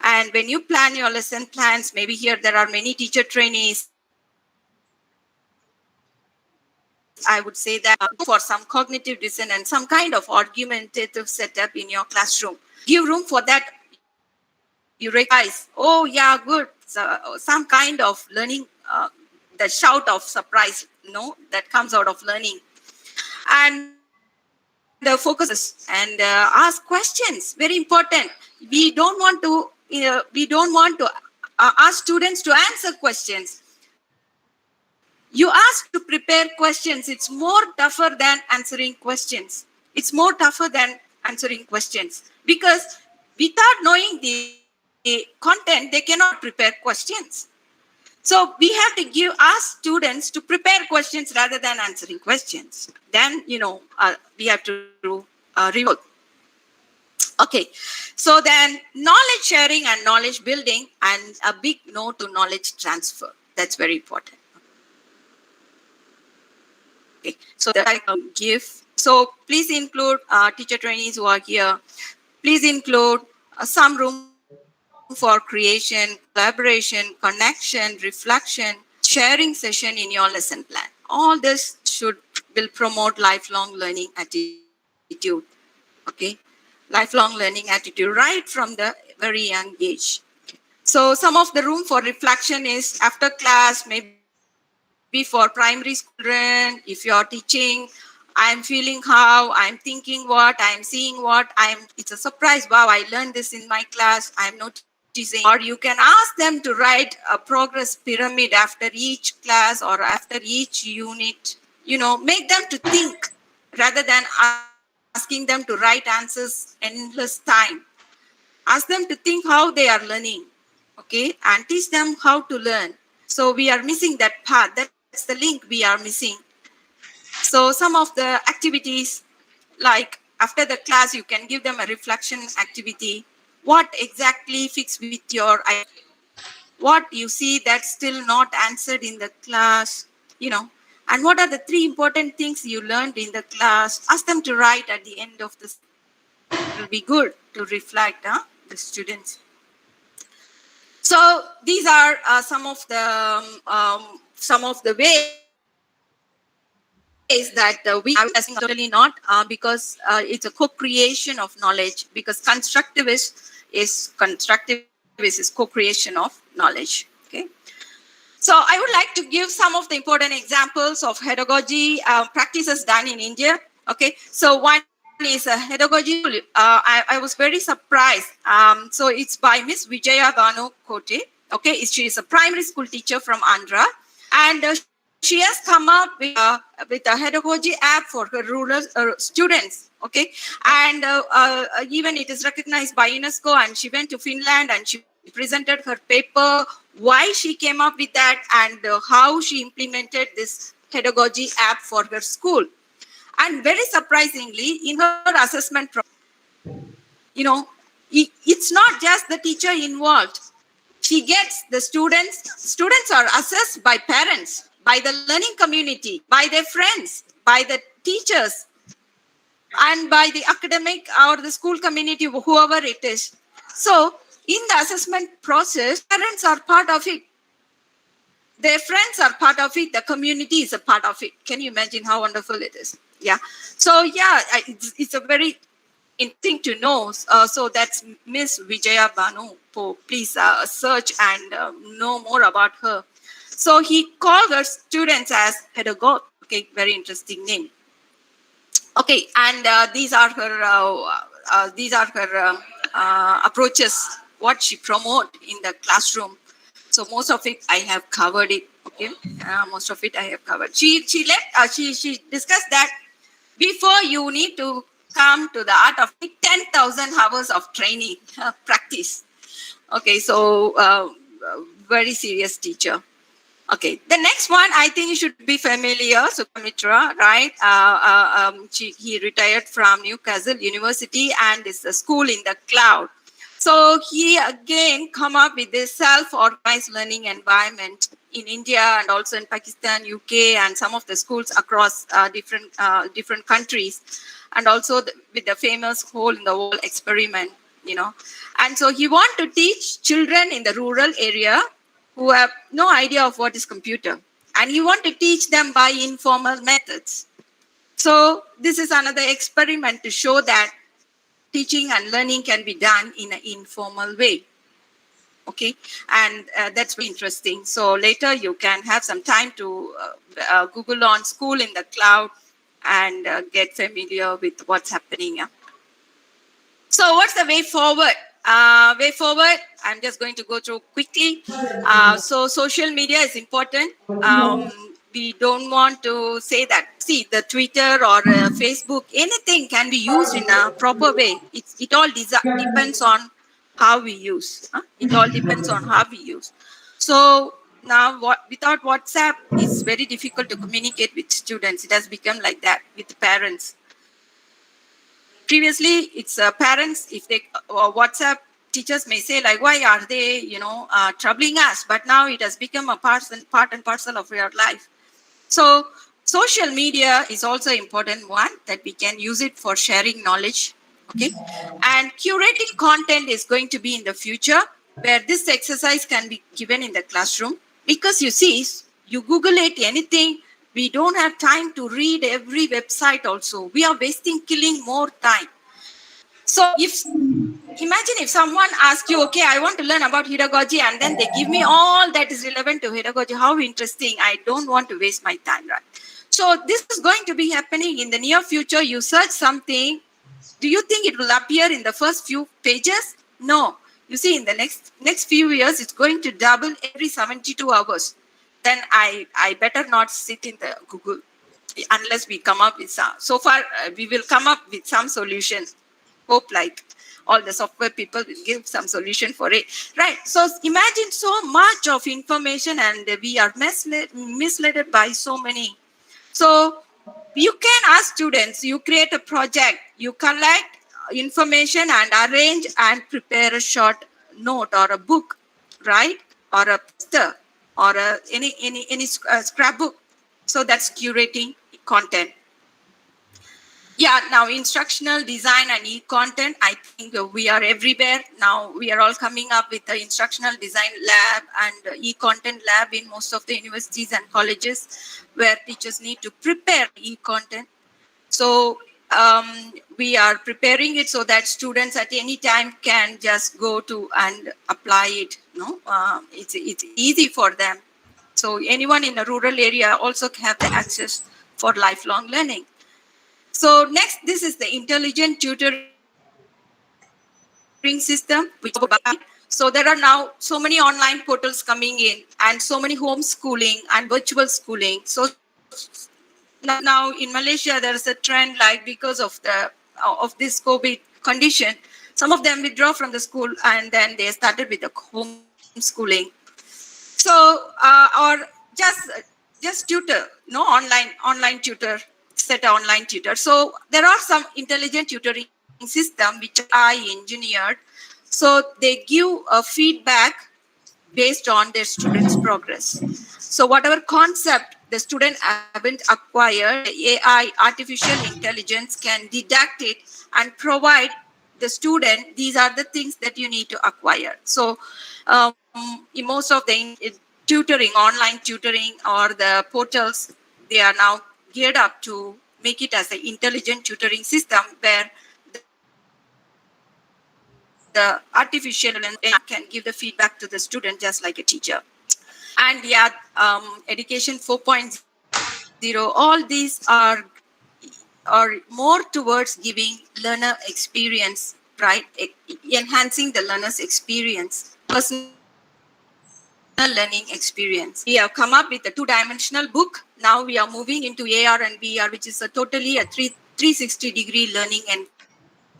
And when you plan your lesson plans, maybe here there are many teacher trainees. I would say that for some cognitive dissonance, some kind of argumentative setup in your classroom. Give room for that. You recognize, oh yeah, good. So, some kind of learning the shout of surprise, that comes out of learning. And focus and ask questions. Very important. We don't want to. Ask students to answer questions. You ask to prepare questions. It's more tougher than answering questions. It's more tougher than answering questions, because without knowing the content, they cannot prepare questions. So we have to ask students to prepare questions rather than answering questions. Then, we have to revolve. Okay, so then knowledge sharing and knowledge building, and a big no to knowledge transfer. That's very important. Okay, so that I can give. So please include teacher trainees who are here. Please include some room for creation, collaboration, connection, reflection, sharing session in your lesson plan. All this will promote lifelong learning attitude. Okay, lifelong learning attitude right from the very young age. So some of the room for reflection is after class, maybe for primary school children. If you're teaching, I'm feeling how, I'm thinking what, I'm seeing what, it's a surprise. Wow, I learned this in my class. I'm noticing. Or you can ask them to write a progress pyramid after each class or after each unit. Make them to think rather than asking them to write answers endless time. Ask them to think how they are learning, okay, and teach them how to learn. So we are missing that part. That's the link we are missing. So some of the activities, like after the class, you can give them a reflection activity. What exactly fits with your idea? What you see that's still not answered in the class, and what are the 3 important things you learned in the class? Ask them to write at the end of this. It will be good to reflect, the students. So these are some of the ways that we totally not, because it's a co-creation of knowledge. Because constructivist is co-creation of knowledge. Okay. So I would like to give some of the important examples of pedagogy practices done in India. Okay. So one is a pedagogy. I was very surprised. So it's by Miss Vijaya Banu Kote. Okay. She is a primary school teacher from Andhra. And she has come up with a pedagogy app for her rural students. Okay. And even it is recognized by UNESCO, and she went to Finland and she presented her paper, why she came up with that, and how she implemented this pedagogy app for her school. And very surprisingly, in her assessment process, it's not just the teacher involved. She gets the students are assessed by parents, by the learning community, by their friends, by the teachers, and by the academic or the school community, whoever it is. So in the assessment process, parents are part of it. Their friends are part of it. The community is a part of it. Can you imagine how wonderful it is? Yeah. So yeah, it's a very interesting to know. So that's Miss Vijaya Banu. Please search and know more about her. So he called her students as pedagogue. Okay, very interesting name. Okay, and these are her approaches. What she promote in the classroom. So most of it I have covered it. Okay, most of it I have covered. She discussed that before you need to come to the art of 10,000 hours of training practice. Okay, so very serious teacher. Okay, the next one I think you should be familiar. Sukamitra, right? He retired from Newcastle University and is a school in the cloud. So he again come up with this self-organized learning environment in India and also in Pakistan, UK, and some of the schools across different countries, and also with the famous hole in the wall experiment, And so he want to teach children in the rural area who have no idea of what is computer, and you want to teach them by informal methods. So this is another experiment to show that teaching and learning can be done in an informal way. Okay, and that's very interesting. So later you can have some time to Google on school in the cloud and get familiar with what's happening. Yeah? So what's the way forward? Way forward, I'm just going to go through quickly. So social media is important. We don't want to say that, see, the Twitter or Facebook, anything can be used in a proper way. It all depends on how we use. It all depends on how we use. So now without WhatsApp, it's very difficult to communicate with students. It has become like that with parents. Previously, it's parents, if they WhatsApp, teachers may say like, why are they, troubling us? But now it has become a part and parcel of your life. So social media is also important one, that we can use it for sharing knowledge. Okay. And curating content is going to be in the future, where this exercise can be given in the classroom, because you see, you Google it, anything, we don't have time to read every website also. We are killing more time. So imagine if someone asks you, okay, I want to learn about pedagogy, and then they give me all that is relevant to pedagogy. How interesting. I don't want to waste my time, right? So this is going to be happening in the near future. You search something. Do you think it will appear in the first few pages? No. You see, in the next few years, it's going to double every 72 hours. Then I better not sit in the Google unless we come up with some. So far, we will come up with some solution. Hope like all the software people will give some solution for it. Right. So imagine so much of information, and we are misled by so many. So you can ask students, you create a project, you collect information and arrange and prepare a short note or a book, right? Or a poster or any scrapbook. So that's curating content. Yeah, now instructional design and e-content, I think we are everywhere. Now we are all coming up with the instructional design lab and e-content lab in most of the universities and colleges, where teachers need to prepare e-content. So we are preparing it so that students at any time can just go to and apply it. It's easy for them. So anyone in a rural area also have the access for lifelong learning. So next, this is the intelligent tutoring system, which so there are now so many online portals coming in, and so many homeschooling and virtual schooling. So now in Malaysia, there is a trend, like because of this COVID condition, some of them withdraw from the school and then they started with the homeschooling. So or just tutor, online tutor, set an online tutor. So there are some intelligent tutoring system which I engineered. So they give a feedback based on their students' progress. So whatever concept the student haven't acquired, AI, artificial intelligence can deduct it and provide the student, these are the things that you need to acquire. So in most of the tutoring, online tutoring or the portals, they are now geared up to make it as an intelligent tutoring system, where the artificial intelligence can give the feedback to the student just like a teacher. And yeah, education 4.0, all these are more towards giving learner experience, right? Enhancing the learner's experience, personal learning experience. We have come up with a 2-dimensional book. Now we are moving into AR and VR, which is totally a 360-degree learning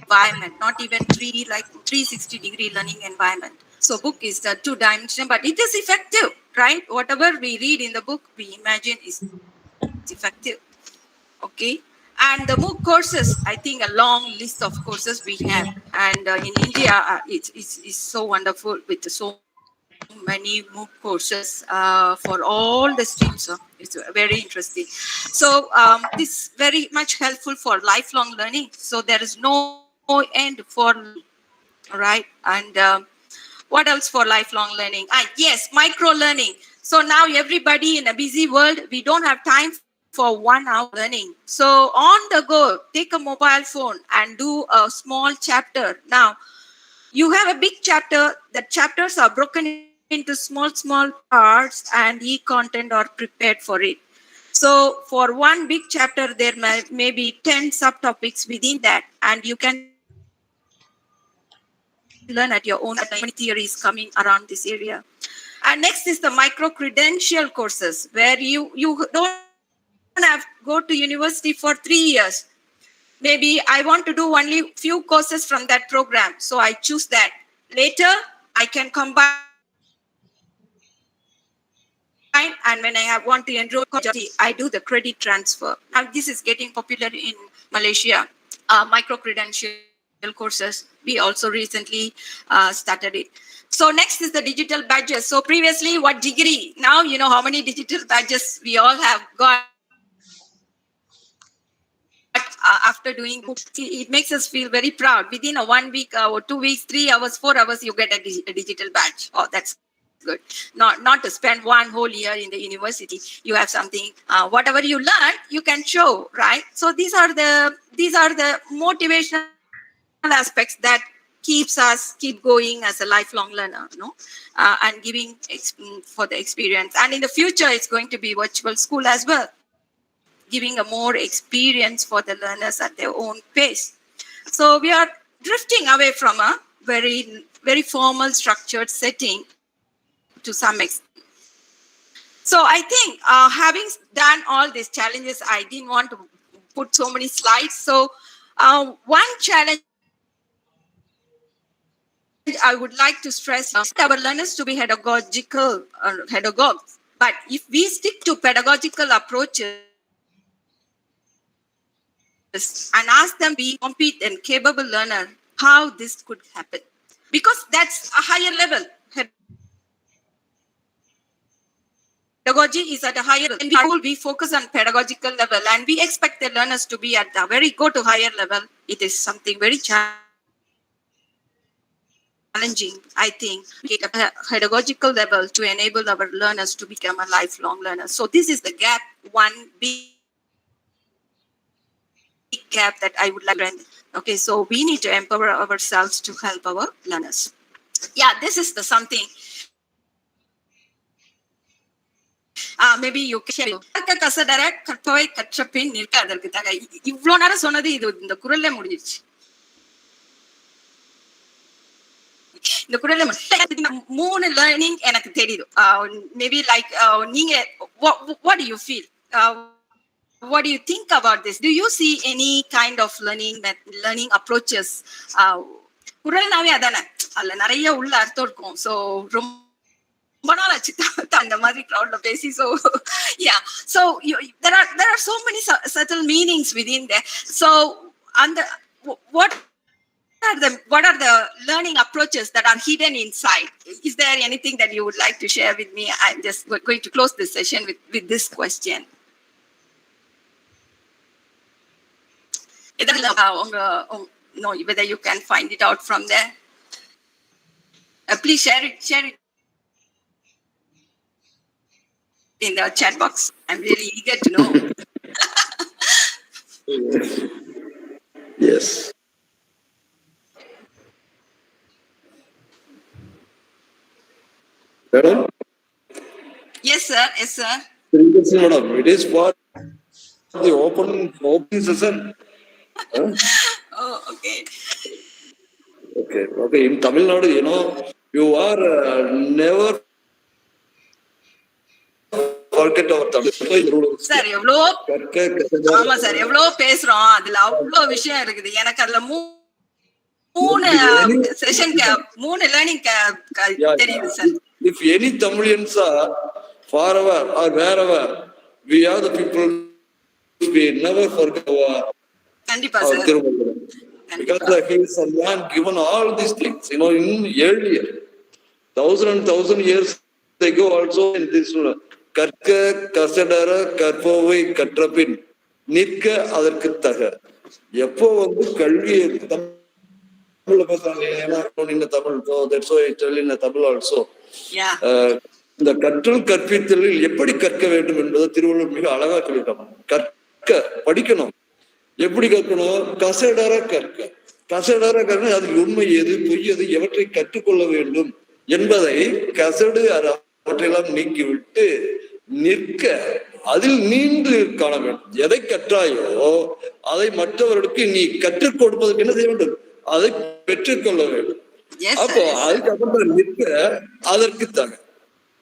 environment, not even 3D, like 360-degree learning environment. So book is the 2-dimensional, but it is effective, right? Whatever we read in the book, we imagine is effective. Okay. And the MOOC courses, I think a long list of courses we have. And in India, it's so wonderful with so many MOOC courses for all the streams. It's very interesting. So this is very much helpful for lifelong learning. So there is no end for learning, right? And what else for lifelong learning? Yes, micro learning. So now everybody in a busy world, we don't have time for 1 hour learning. So on the go, take a mobile phone and do a small chapter. Now, You have a big chapter. The chapters are broken into small parts, and e-content are prepared for it. So for one big chapter, there may be 10 subtopics within that, and you can learn at your own. Many theories coming around this area. And next is the micro-credential courses, where you don't have to go to university for 3 years. Maybe I want to do only few courses from that program, so I choose that. Later, I can combine, and when I want to enroll, I do the credit transfer. Now, this is getting popular in Malaysia, micro-credential courses. We also recently started it. So next is the digital badges. So previously, what degree? Now, you know how many digital badges we all have got. After doing, it makes us feel very proud. Within a 1 week or 2 weeks, 3 hours, 4 hours, you get a digital badge. Oh, that's good. Not to spend one whole year in the university. You have something, whatever you learn, you can show, right? So these are the motivational aspects that keep going as a lifelong learner, and giving for the experience. And in the future, it's going to be virtual school as well, giving a more experience for the learners at their own pace. So we are drifting away from a very, very formal structured setting to some extent. So I think having done all these challenges, I didn't want to put so many slides. So one challenge I would like to stress is our learners to be pedagogical, pedagogues. But if we stick to pedagogical approaches and ask them to be competent and capable learner, how this could happen. Because that's a higher level. Pedagogy is at a higher level. We focus on pedagogical level, and we expect the learners to be at a go to higher level. It is something very challenging, I think, at a pedagogical level to enable our learners to become a lifelong learner. So this is the gap, one big gap that I would like to end. Okay, so we need to empower ourselves to help our learners. Yeah, this is the something. Maybe you can share. இவ்வளோ நேரம் சொன்னது இது இந்த குரல்ல முடிஞ்சிருச்சு. இந்த குரல்ல மூணு லேர்னிங் எனக்கு தெரியுது. மேபி லைக் நீங்க what do you feel? What do you think about this? Do you see any kind of learning approaches? குரல்னாவே அதானே, அதுல நிறைய உள்ள அர்த்தம் இருக்கும். ஸோ அந்த மாதிரி crowdல பேசி, so yeah, so there are so many subtle meanings within there. So what are the learning approaches that are hidden inside? Is there anything that you would like to share with me? I'm just going to close this session with this question. No, whether you can find it out from there. Please share it in the chat box. I'm really eager to know. Yes. Madam? Yes, sir. Yes, sir. Madam, it is for the open session. Oh, okay. Okay. In Tamil Nadu, you are never forget our Tamil. Sir, ஆமா sir, எவ்வளோ பேசுறோம், அதுல அவ்வளோ விஷயம் இருக்குது. எனக்கு அதுல மூணு செஷன், மூணு லேர்னிங் தெரியுது sir. If any Tamilians are forever or wherever, we are the people, we never forget our Tirumala. Because he is a man given all these things, in earlier, 1,000 years ago also in this கற்க கசடர கற்பவை கற்றபின் நிற்க அதற்கு தக. எப்போ கல்வி தமிழ்ல பேசுறாங்க, Tamil, that's why I tell in Tamil also. இந்த கற்றல் கற்பித்தலில் எப்படி கற்க வேண்டும் என்பது திருவள்ளுவர் மிக அழகா சொல்லிட்டாங்க. கற்க படிக்கணும். எப்படி கற்கணும்? கசடர கற்க. கசடர கருணை அதில் உண்மை எது பொய் எது எவற்றை கற்றுக்கொள்ள வேண்டும் என்பதை கசடு அவற்றையெல்லாம் நீக்கிவிட்டு நிற்க அதில் நீண்டு காண வேண்டும். எதை கற்றாயோ அதை மற்றவர்களுக்கு நீ கற்றுக் கொடுப்பதற்கு என்ன செய்ய வேண்டும்? அதை பெற்றுக்கொள்ள வேண்டும். அப்போ அதுக்கப்புறம் நிற்க அதற்கு தக.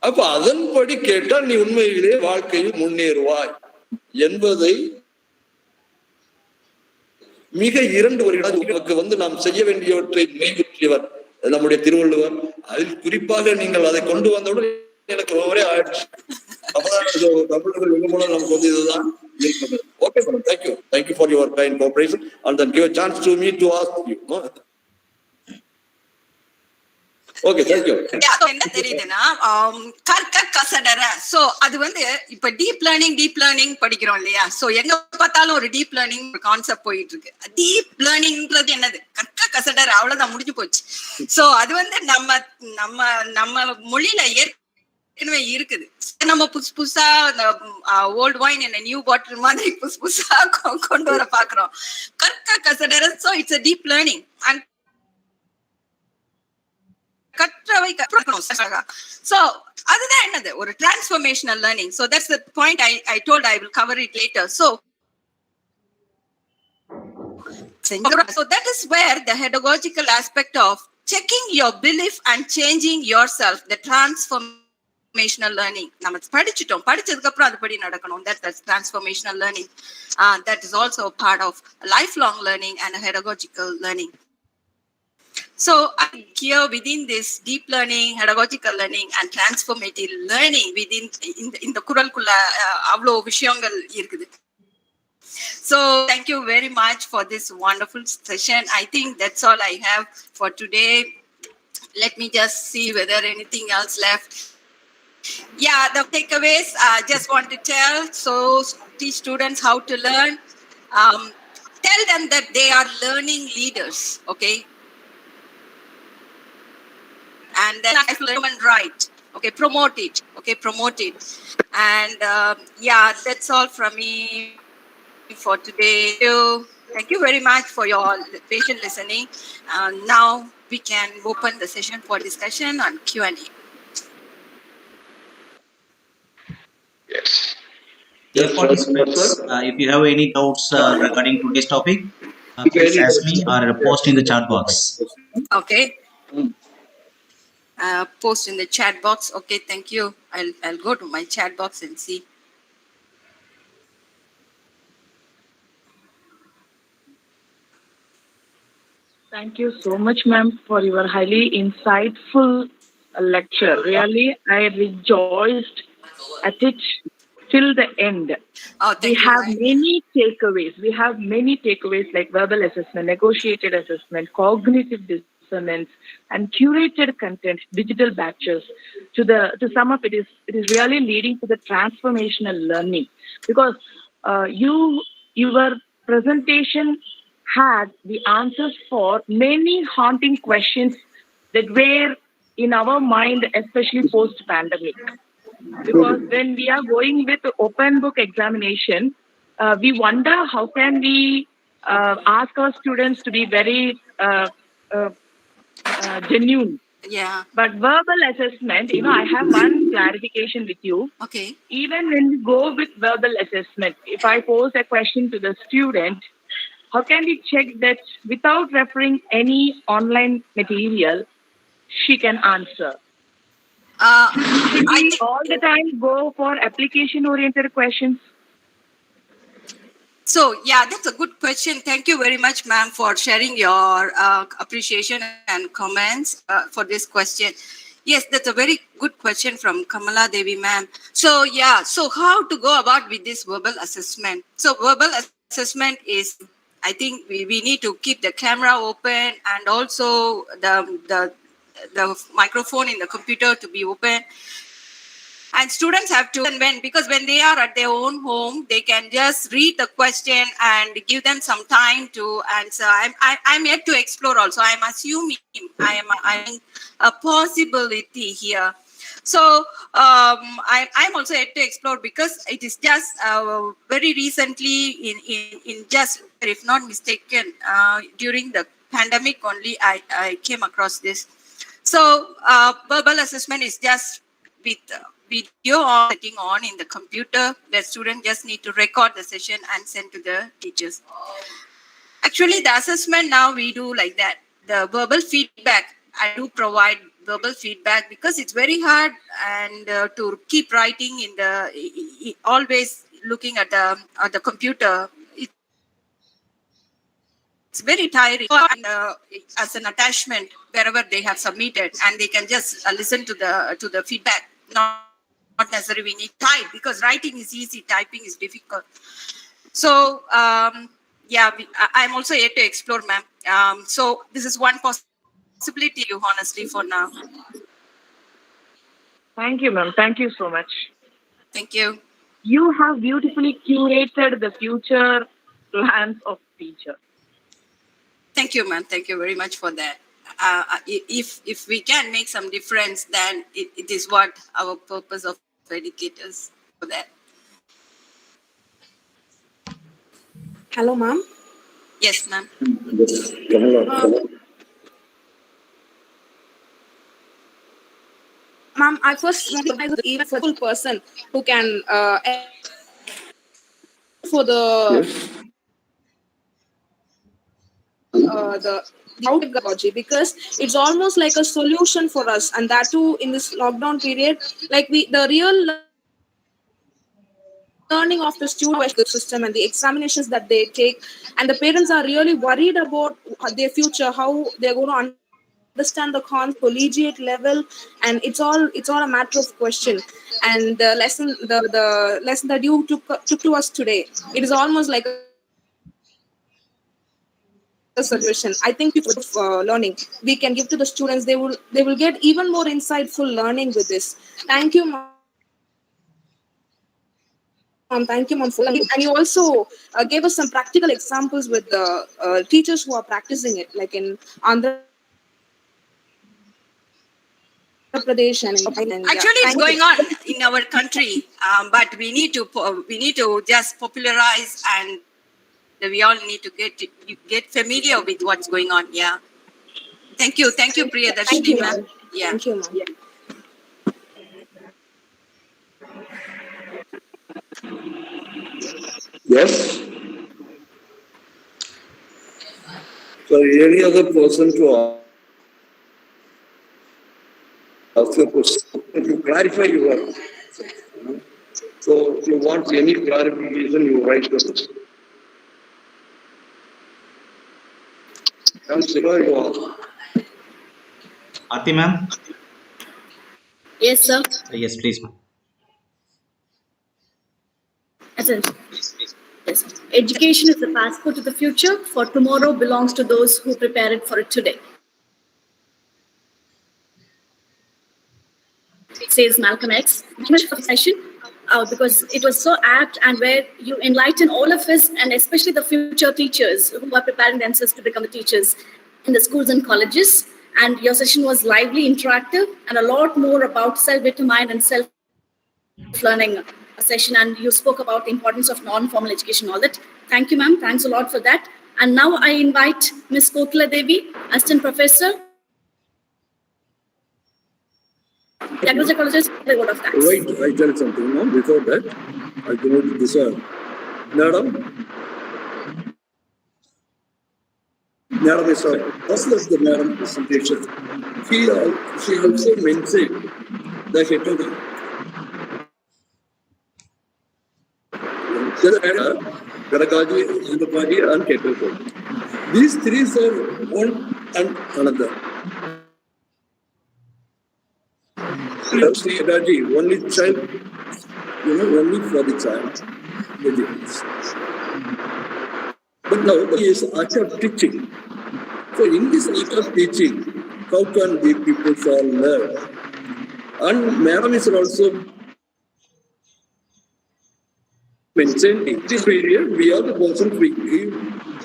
அப்ப அதன்படி கேட்டால் நீ உண்மையிலே வாழ்க்கையில் முன்னேறுவாய் என்பதை மிக 2 வருடங்களுக்கு நாம் செய்ய வேண்டியவற்றை நினைவுற்றியவர் நம்முடைய திருவள்ளுவர். அதில் குறிப்பாக நீங்கள் அதை கொண்டு வந்தவுடன் எனக்கு ஒரே ஆயிடுச்சு. அப்பதான் தமிழர்கள் எங்க போனா நமக்கு வந்து இதுதான் இருக்கிறது. Okay madam, thank you for your kind cooperation and then give a chance to me to ask you. Okay, thank you. என்ன தெரியுதுன்னா கற்க கசடர. சோ அது வந்து இப்ப டீப் லேர்னிங் படிக்கிறோம் இல்லையா? சோ எங்க பார்த்தாலும் ஒரு டீப் லேர்னிங் கான்செப்ட் போயிட்டு இருக்கு. டீப் லேர்னிங்ன்றது என்னது? கற்க கசடர, அவ்வளவுதான், முடிஞ்சு போச்சு. சோ அது வந்து நம்ம மொழியில ஏற்கனவே இருக்குது. நம்ம புதுசா ஓல்ட் வைன் என்ன நியூ பாட்டில் மாதிரி புதுசா கொண்டு வர பாக்குறோம். கற்க கசடர. So it's a deep learning and கற்றவை கற்கணும். So அதுதான் என்னது? ஒரு transformational learning. So that's the point I told I will cover it later. So that is where the pedagogical aspect of checking your belief and changing yourself, the transformational learning. நம்ம படிச்சதுக்கு அப்புறம் அதுபடி நடக்கணும். That's transformational learning. That is also a part of lifelong learning and a pedagogical learning. So here within this deep learning, pedagogical learning and transformative learning within in the குரல்குள்ள அவ்வளோ விஷயங்கள் இருக்குது. So thank you very much for this wonderful session. I think that's all I have for today. Let me just see whether anything else left. Yeah, the takeaways I just want to tell. So teach students how to learn. Tell them that they are learning leaders. Okay. And then human right. Okay, promote it. And yeah, that's all from me for today. Thank you very much for your patient listening. Now we can open the session for discussion on Q&A. Yes. Dear participants, if you have any doubts regarding today's topic, please ask me or post in the chat box. Okay. Post in the chat box. Okay, thank you. I'll go to my chat box and see. Thank you so much, ma'am, for your highly insightful lecture. Really, I rejoiced at it till the end. We have many takeaways like verbal assessment, negotiated assessment, cognitive dissonance, and curated content, digital batches. To sum up, it is really leading to the transformational learning, because your presentation had the answers for many haunting questions that were in our mind, especially post-pandemic. Because when we are going with open book examination, we wonder how can we ask our students to be very genuine. Yeah. But verbal assessment, I have one clarification with you. Okay. Even when we go with verbal assessment, if I pose a question to the student, how can we check that without referring any online material, she can answer? Should we all the time go for application-oriented questions? So, yeah, that's a good question. Thank you very much, ma'am, for sharing your appreciation and comments for this question. Yes, that's a very good question from Kamala Devi, ma'am. So, yeah, so how to go about with this verbal assessment? So, verbal assessment is, I think we need to keep the camera open and also the microphone in the computer to be open. And students have to, because when they are at their own home, they can just read the question and give them some time to answer. I'm yet to explore also. I'm assuming I'm a possibility here. So I'm also yet to explore, because it is just very recently in just, if not mistaken, during the pandemic only I came across this. So verbal assessment is just with video or setting on in the computer. The student just need to record the session and send to the teachers. Actually, the assessment now we do like that. The verbal feedback, I do provide verbal feedback because it's very hard and to keep writing in the always looking at the computer. It's very tiring. And, as an attachment wherever they have submitted, and they can just listen to the feedback. Not necessarily we need type because writing is easy, typing is difficult. So yeah, I'm also here to explore, ma'am. So this is one possibility, honestly, for now. Thank you, ma'am. Thank you so much. Thank you. You have beautifully curated the future plans of teacher. Thank you, ma'am. Thank you very much for that. If we can make some difference, then it is what our purpose of educators for that. Hello, ma'am. Yes, ma'am. Ma'am, I first want to recognize even for a person who can for the Heutagogy, because it's almost like a solution for us, and that too in this lockdown period. Like the real learning of the student the system and the examinations that they take, and the parents are really worried about their future, how they're going to understand the collegiate level, and it's all a matter of question. And the lesson that you took to us today, it is almost like a solution. I think learning we can give to the students, they will get even more insightful learning with this. Thank you, ma'am. Thank you, ma'am. And you also gave us some practical examples with the teachers who are practicing it, like in Andhra Pradesh and actually it's going on in our country, but we need to just popularize, and we all need to get familiar with what's going on. Yeah. Thank you, Priyadarshini, ma'am. Yeah. Thank you, ma'am. Yes. So any other person to ask a question, to clarify your. So if you want any clarification, you write the question. And Shiva, you ask. Aarti ma'am? Yes, sir. Yes, please, ma'am. Yes. Education is the passport to the future. For tomorrow belongs to those who prepare it for it today. Says Malcolm X. Much for the session because it was so apt, and where you enlighten all of us, and especially the future teachers who are preparing themselves to become the teachers in the schools and colleges. And your session was lively, interactive, and a lot more about self-determined and self-learning session. And you spoke about the importance of non-formal education, all that. Thank you, ma'am. Thanks a lot for that. And now I invite Ms. Kokila Devi, Assistant Professor, Agriculture Colleges, the Board of Thanks. Wait, I tell something now. Before that, I cannot discern. Madam? Madam is also the madam presentation. She also mentioned the heterodoxy. Pedagogy, anthropology, and heterodoxy. These three are one and another. Pedagogy, only child, only for the child. But now he is art of teaching. So in this art of teaching, how can the people all learn? And madam is also mentioned in this period, we are the person we give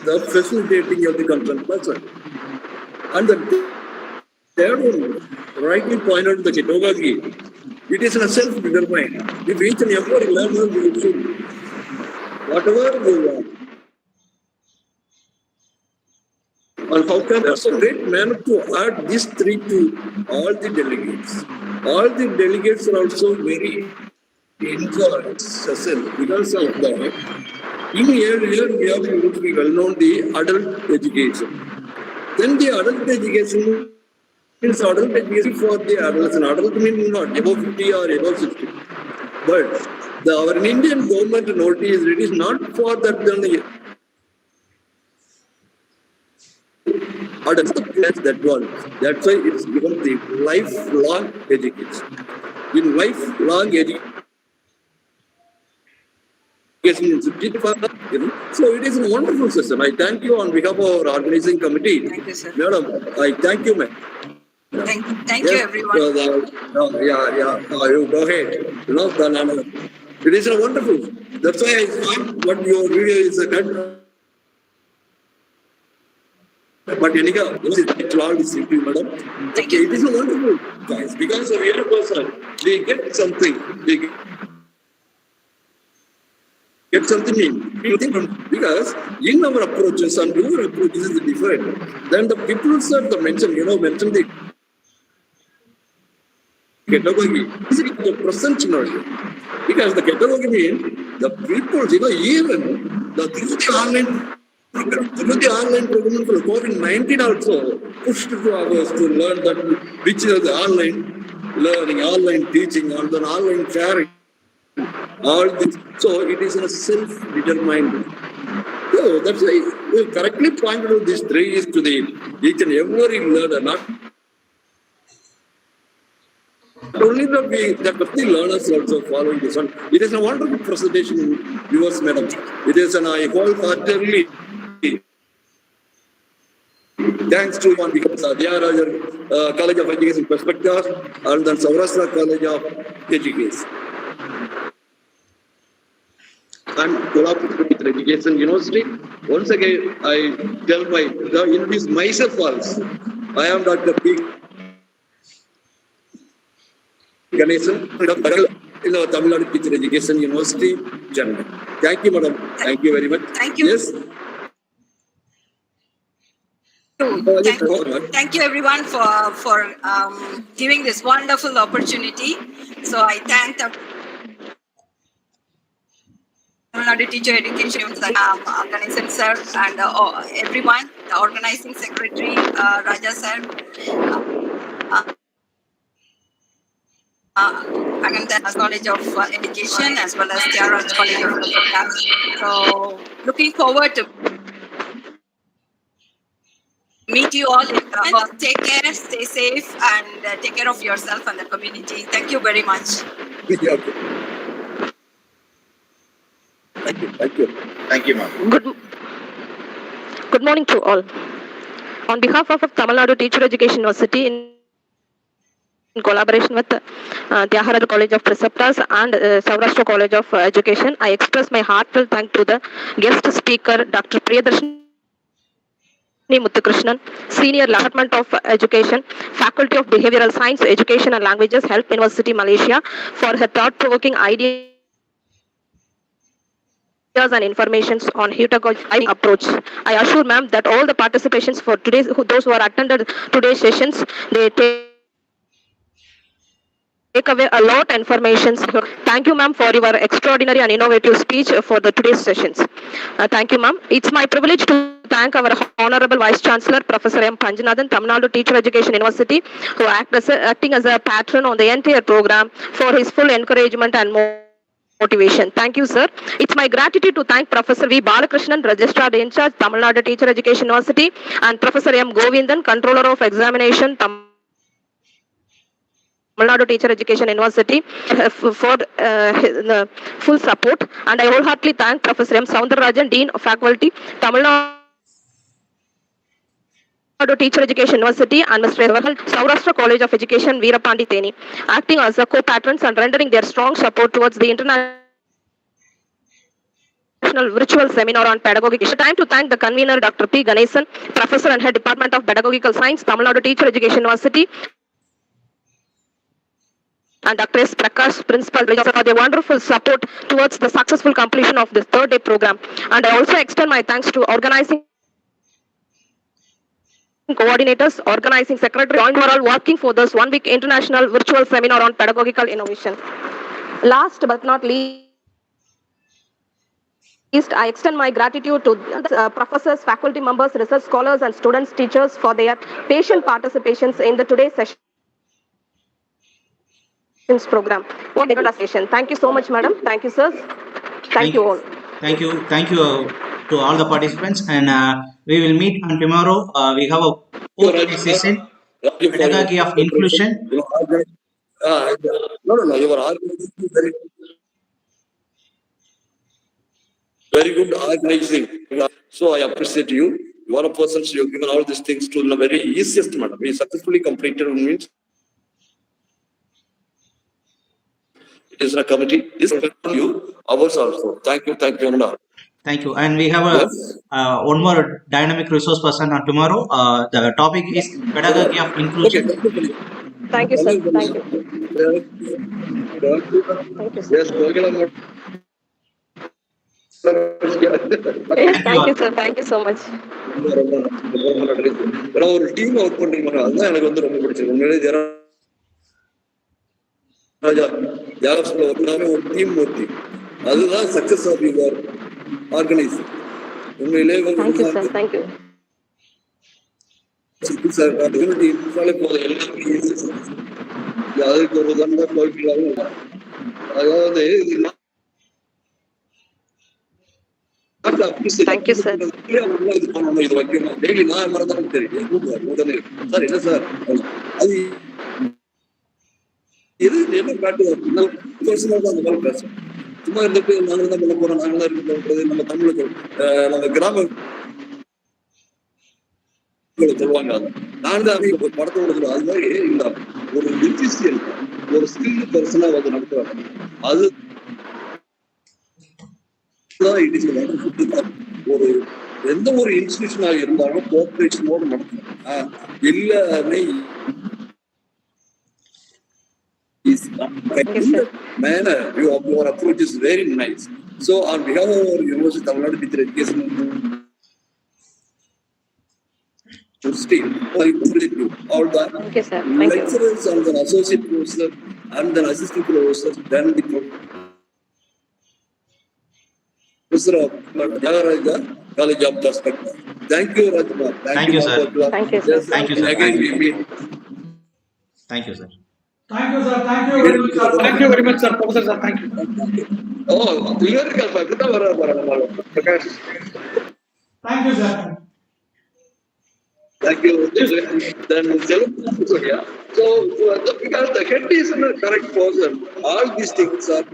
the facilitating of the concerned person. And the third one, rightly pointed the Heutagogy. It is a self-determined. If each and every learner will should, whatever you want, and how can so great man to add these three to all the delegates. All the delegates are also very enjoyed session because of that. In earlier we have to be well known the adult education. Then the adult education means adult education for the adolescent. Adult means not above 50 or above 60. But our Indian government notice it is not for that only. That one. That's why it's given the lifelong education. In lifelong education, so it is a wonderful system. I thank you on behalf of our organizing committee. Thank you, sir. Madam, I thank you, ma'am. Thank you, everyone. You go ahead. It is a wonderful. That's why I thought what your video is a good. But anyhow, it's all simple, madam. Thank you. It is a wonderful, guys, because of every person, they get something. They get something in. Because in our approaches and your approaches is different. Then the people are the mention the pedagogy. This is the present knowledge. Because the pedagogy means the people, even through the online program for COVID-19 also pushed to us to learn that which is the online learning, online teaching, and then online sharing. All this. So it is a self-determined. So that's why we correctly pointed out these three is to the each and every learner, not only that the learners also following this one. It is a wonderful presentation, viewers, madam. It is an I wholeheartedly thanks to one because Tyagaraja College of Education Perspective and then Saurashtra College of Education. And collaborating with Education University. Once again, I tell introduce myself also. I am Dr. P. Ganesan, Tamil Nadu Teacher Education University, Chennai. Thank you, madam. Thank you very much. Thank you. Yes. Thank you, everyone, for giving this wonderful opportunity. So I thank the Tamil Nadu Teacher Education Organization sir and everyone, the organizing secretary Raja sir, again the College of Education as well as Tyagaraja College of Education. So looking forward to meet you all. Take care, stay safe, and take care of yourself and the community. Thank you very much. Thank you, ma'am. Good morning to all. On behalf of Tamil Nadu Teacher Education University, in collaboration with Tyagaraja College of Preceptors and Saurashtra College of Education, I express my heartfelt thanks to the guest speaker, Dr. Priyadarshini Muthukrishnan, Senior Department of Education, Faculty of Behavioural Science, Education and Languages, Health University, Malaysia, for her thought-provoking ideas and information on Heutagogy approach. I assure ma'am that all the participations for today's, those who are attended today's sessions, they take away a lot of information. Thank you, ma'am, for your extraordinary and innovative speech for the today's sessions. Thank you, ma'am. It's my privilege to thank our Honorable Vice Chancellor, Professor M. Panjanathan, Tamil Nadu Teacher Education University, who acting as a patron on the entire program for his full encouragement and motivation. Thank you, sir. It's my gratitude to thank Professor V. Balakrishnan, Registrar in Charge, Tamil Nadu Teacher Education University, and Professor M. Govindan, Controller of Examination, Tamil Nadu Teacher Education University, for the full support. And I wholeheartedly thank Professor M. Soundararajan, Dean of Faculty, Tamil Nadu Teacher Education University, and Mr. Saurashtra College of Education, Veerapandi Theni, acting as a co-patrons and rendering their strong support towards the international virtual seminar on pedagogy. It's time to thank the convener, Dr. P. Ganesan, Professor and Head Department of Pedagogical Science, Tamil Nadu Teacher Education University, and Dr. S. Prakash, Principal, for their wonderful support towards the successful completion of this third day program. And I also extend my thanks to organizing coordinators, organizing secretary, joined overall working for this 1-week international virtual seminar on pedagogical innovation. Last but not least, I extend my gratitude to professors, faculty members, research scholars, and students, teachers for their patient participations in the today's session program. Thank you so much, madam. Thank you, sirs. Thank you all. Thank you to all the participants, and we will meet on tomorrow. We have a fourth session, pedagogy of inclusion. No, you are organizing very good organizing. So I appreciate you. You are a person, so you have given all these things to the very easiest manner. We successfully completed means it is a committee. This is you, ours also. Thank you, and Thank you. And we have a one more dynamic resource person on tomorrow. The topic is pedagogy of inclusion. Okay. Thank you, sir. Thank you. Thank you, sir. Yes, thank you, sir. Thank you so much. ஒரு team work பண்றீங்க, அதுதான் எனக்கு வந்து ரொம்ப பிடிச்சது. உண்மையிலே ஒரு team work, அதுதான் சக்சஸ் ஆஃப் யுவர் ஆர்கனைசேஷன். உண்மையிலே தேங்க்யூ சார். அதுக்கு ஒரு உதாரணம், அதாவது Thank you, sir. இது வைக்கணும் டெய்லி நான் மறந்தாலும் தெரியும் சார். என்ன சார் அது எது என்ன காட்டுவாங்க அந்த மாதிரி பேசும். சும்மா இருந்துட்டு நாங்க தான் பண்ண போறோம், நாங்க தான் இருக்க நம்ம தமிழுக்கு நம்ம கிராம சொல்லுவாங்க. நான் தான் படத்தை கொடுக்குறோம். அது மாதிரி இந்த ஒரு டிஃபிஷியல் ஒரு ஸ்கில் பர்சனா வந்து நடத்துவாங்க. அது ஒரு எந்த ஒரு இன்ஸ்டிடியூஷனா இருந்தாலும் கோஆபரேஷனோடு நடத்தும். எல்லாமே manner your approach is very nice. So on behalf of our University Tamil Nadu Teacher Education all the lecturers and the associate professor and the assistant professor, then the professor of Jagaraja College of Perspective. Thank you, Rajma. Thank you, sir. Thank you, sir. Thank you, sir. Again, we meet. Thank you, sir. Thank you, sir. Thank you very much, sir. Thank you very much, sir. Professor, sir. Thank you. Oh, theoretical, sir. Thank you, sir. Thank you. Then so because the head is a correct person, all these things are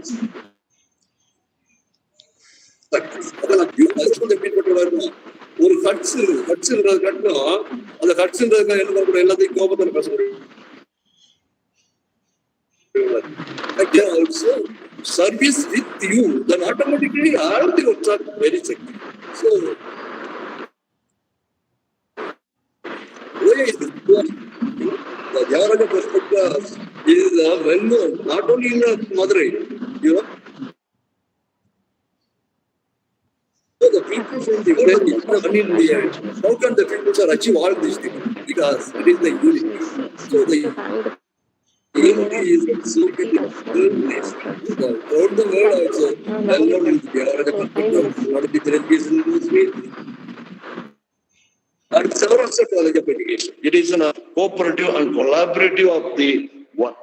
ஒரு cuts கட்டணும். அந்த கட்ஸ்ன்றதுக்காக என்ன பண்ண எல்லாத்தையும் கோபத்தில் பேச முடியும். Also service with you, then automatically all the works are very secure. So the Jagaraja perspective is well known not only in Madurai, you know. So the people from the village, how can the people achieve all these things? Because it is the unity. So the unity is so throughout the world also. Well known in the Jagaraja perspective, not the education industry. And several college of education. It is a cooperative and collaborative of the one.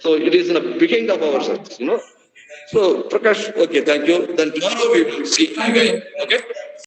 So it is in a beginning of our success, you know. So Prakash, okay, thank you. Then tomorrow we will see again. Okay.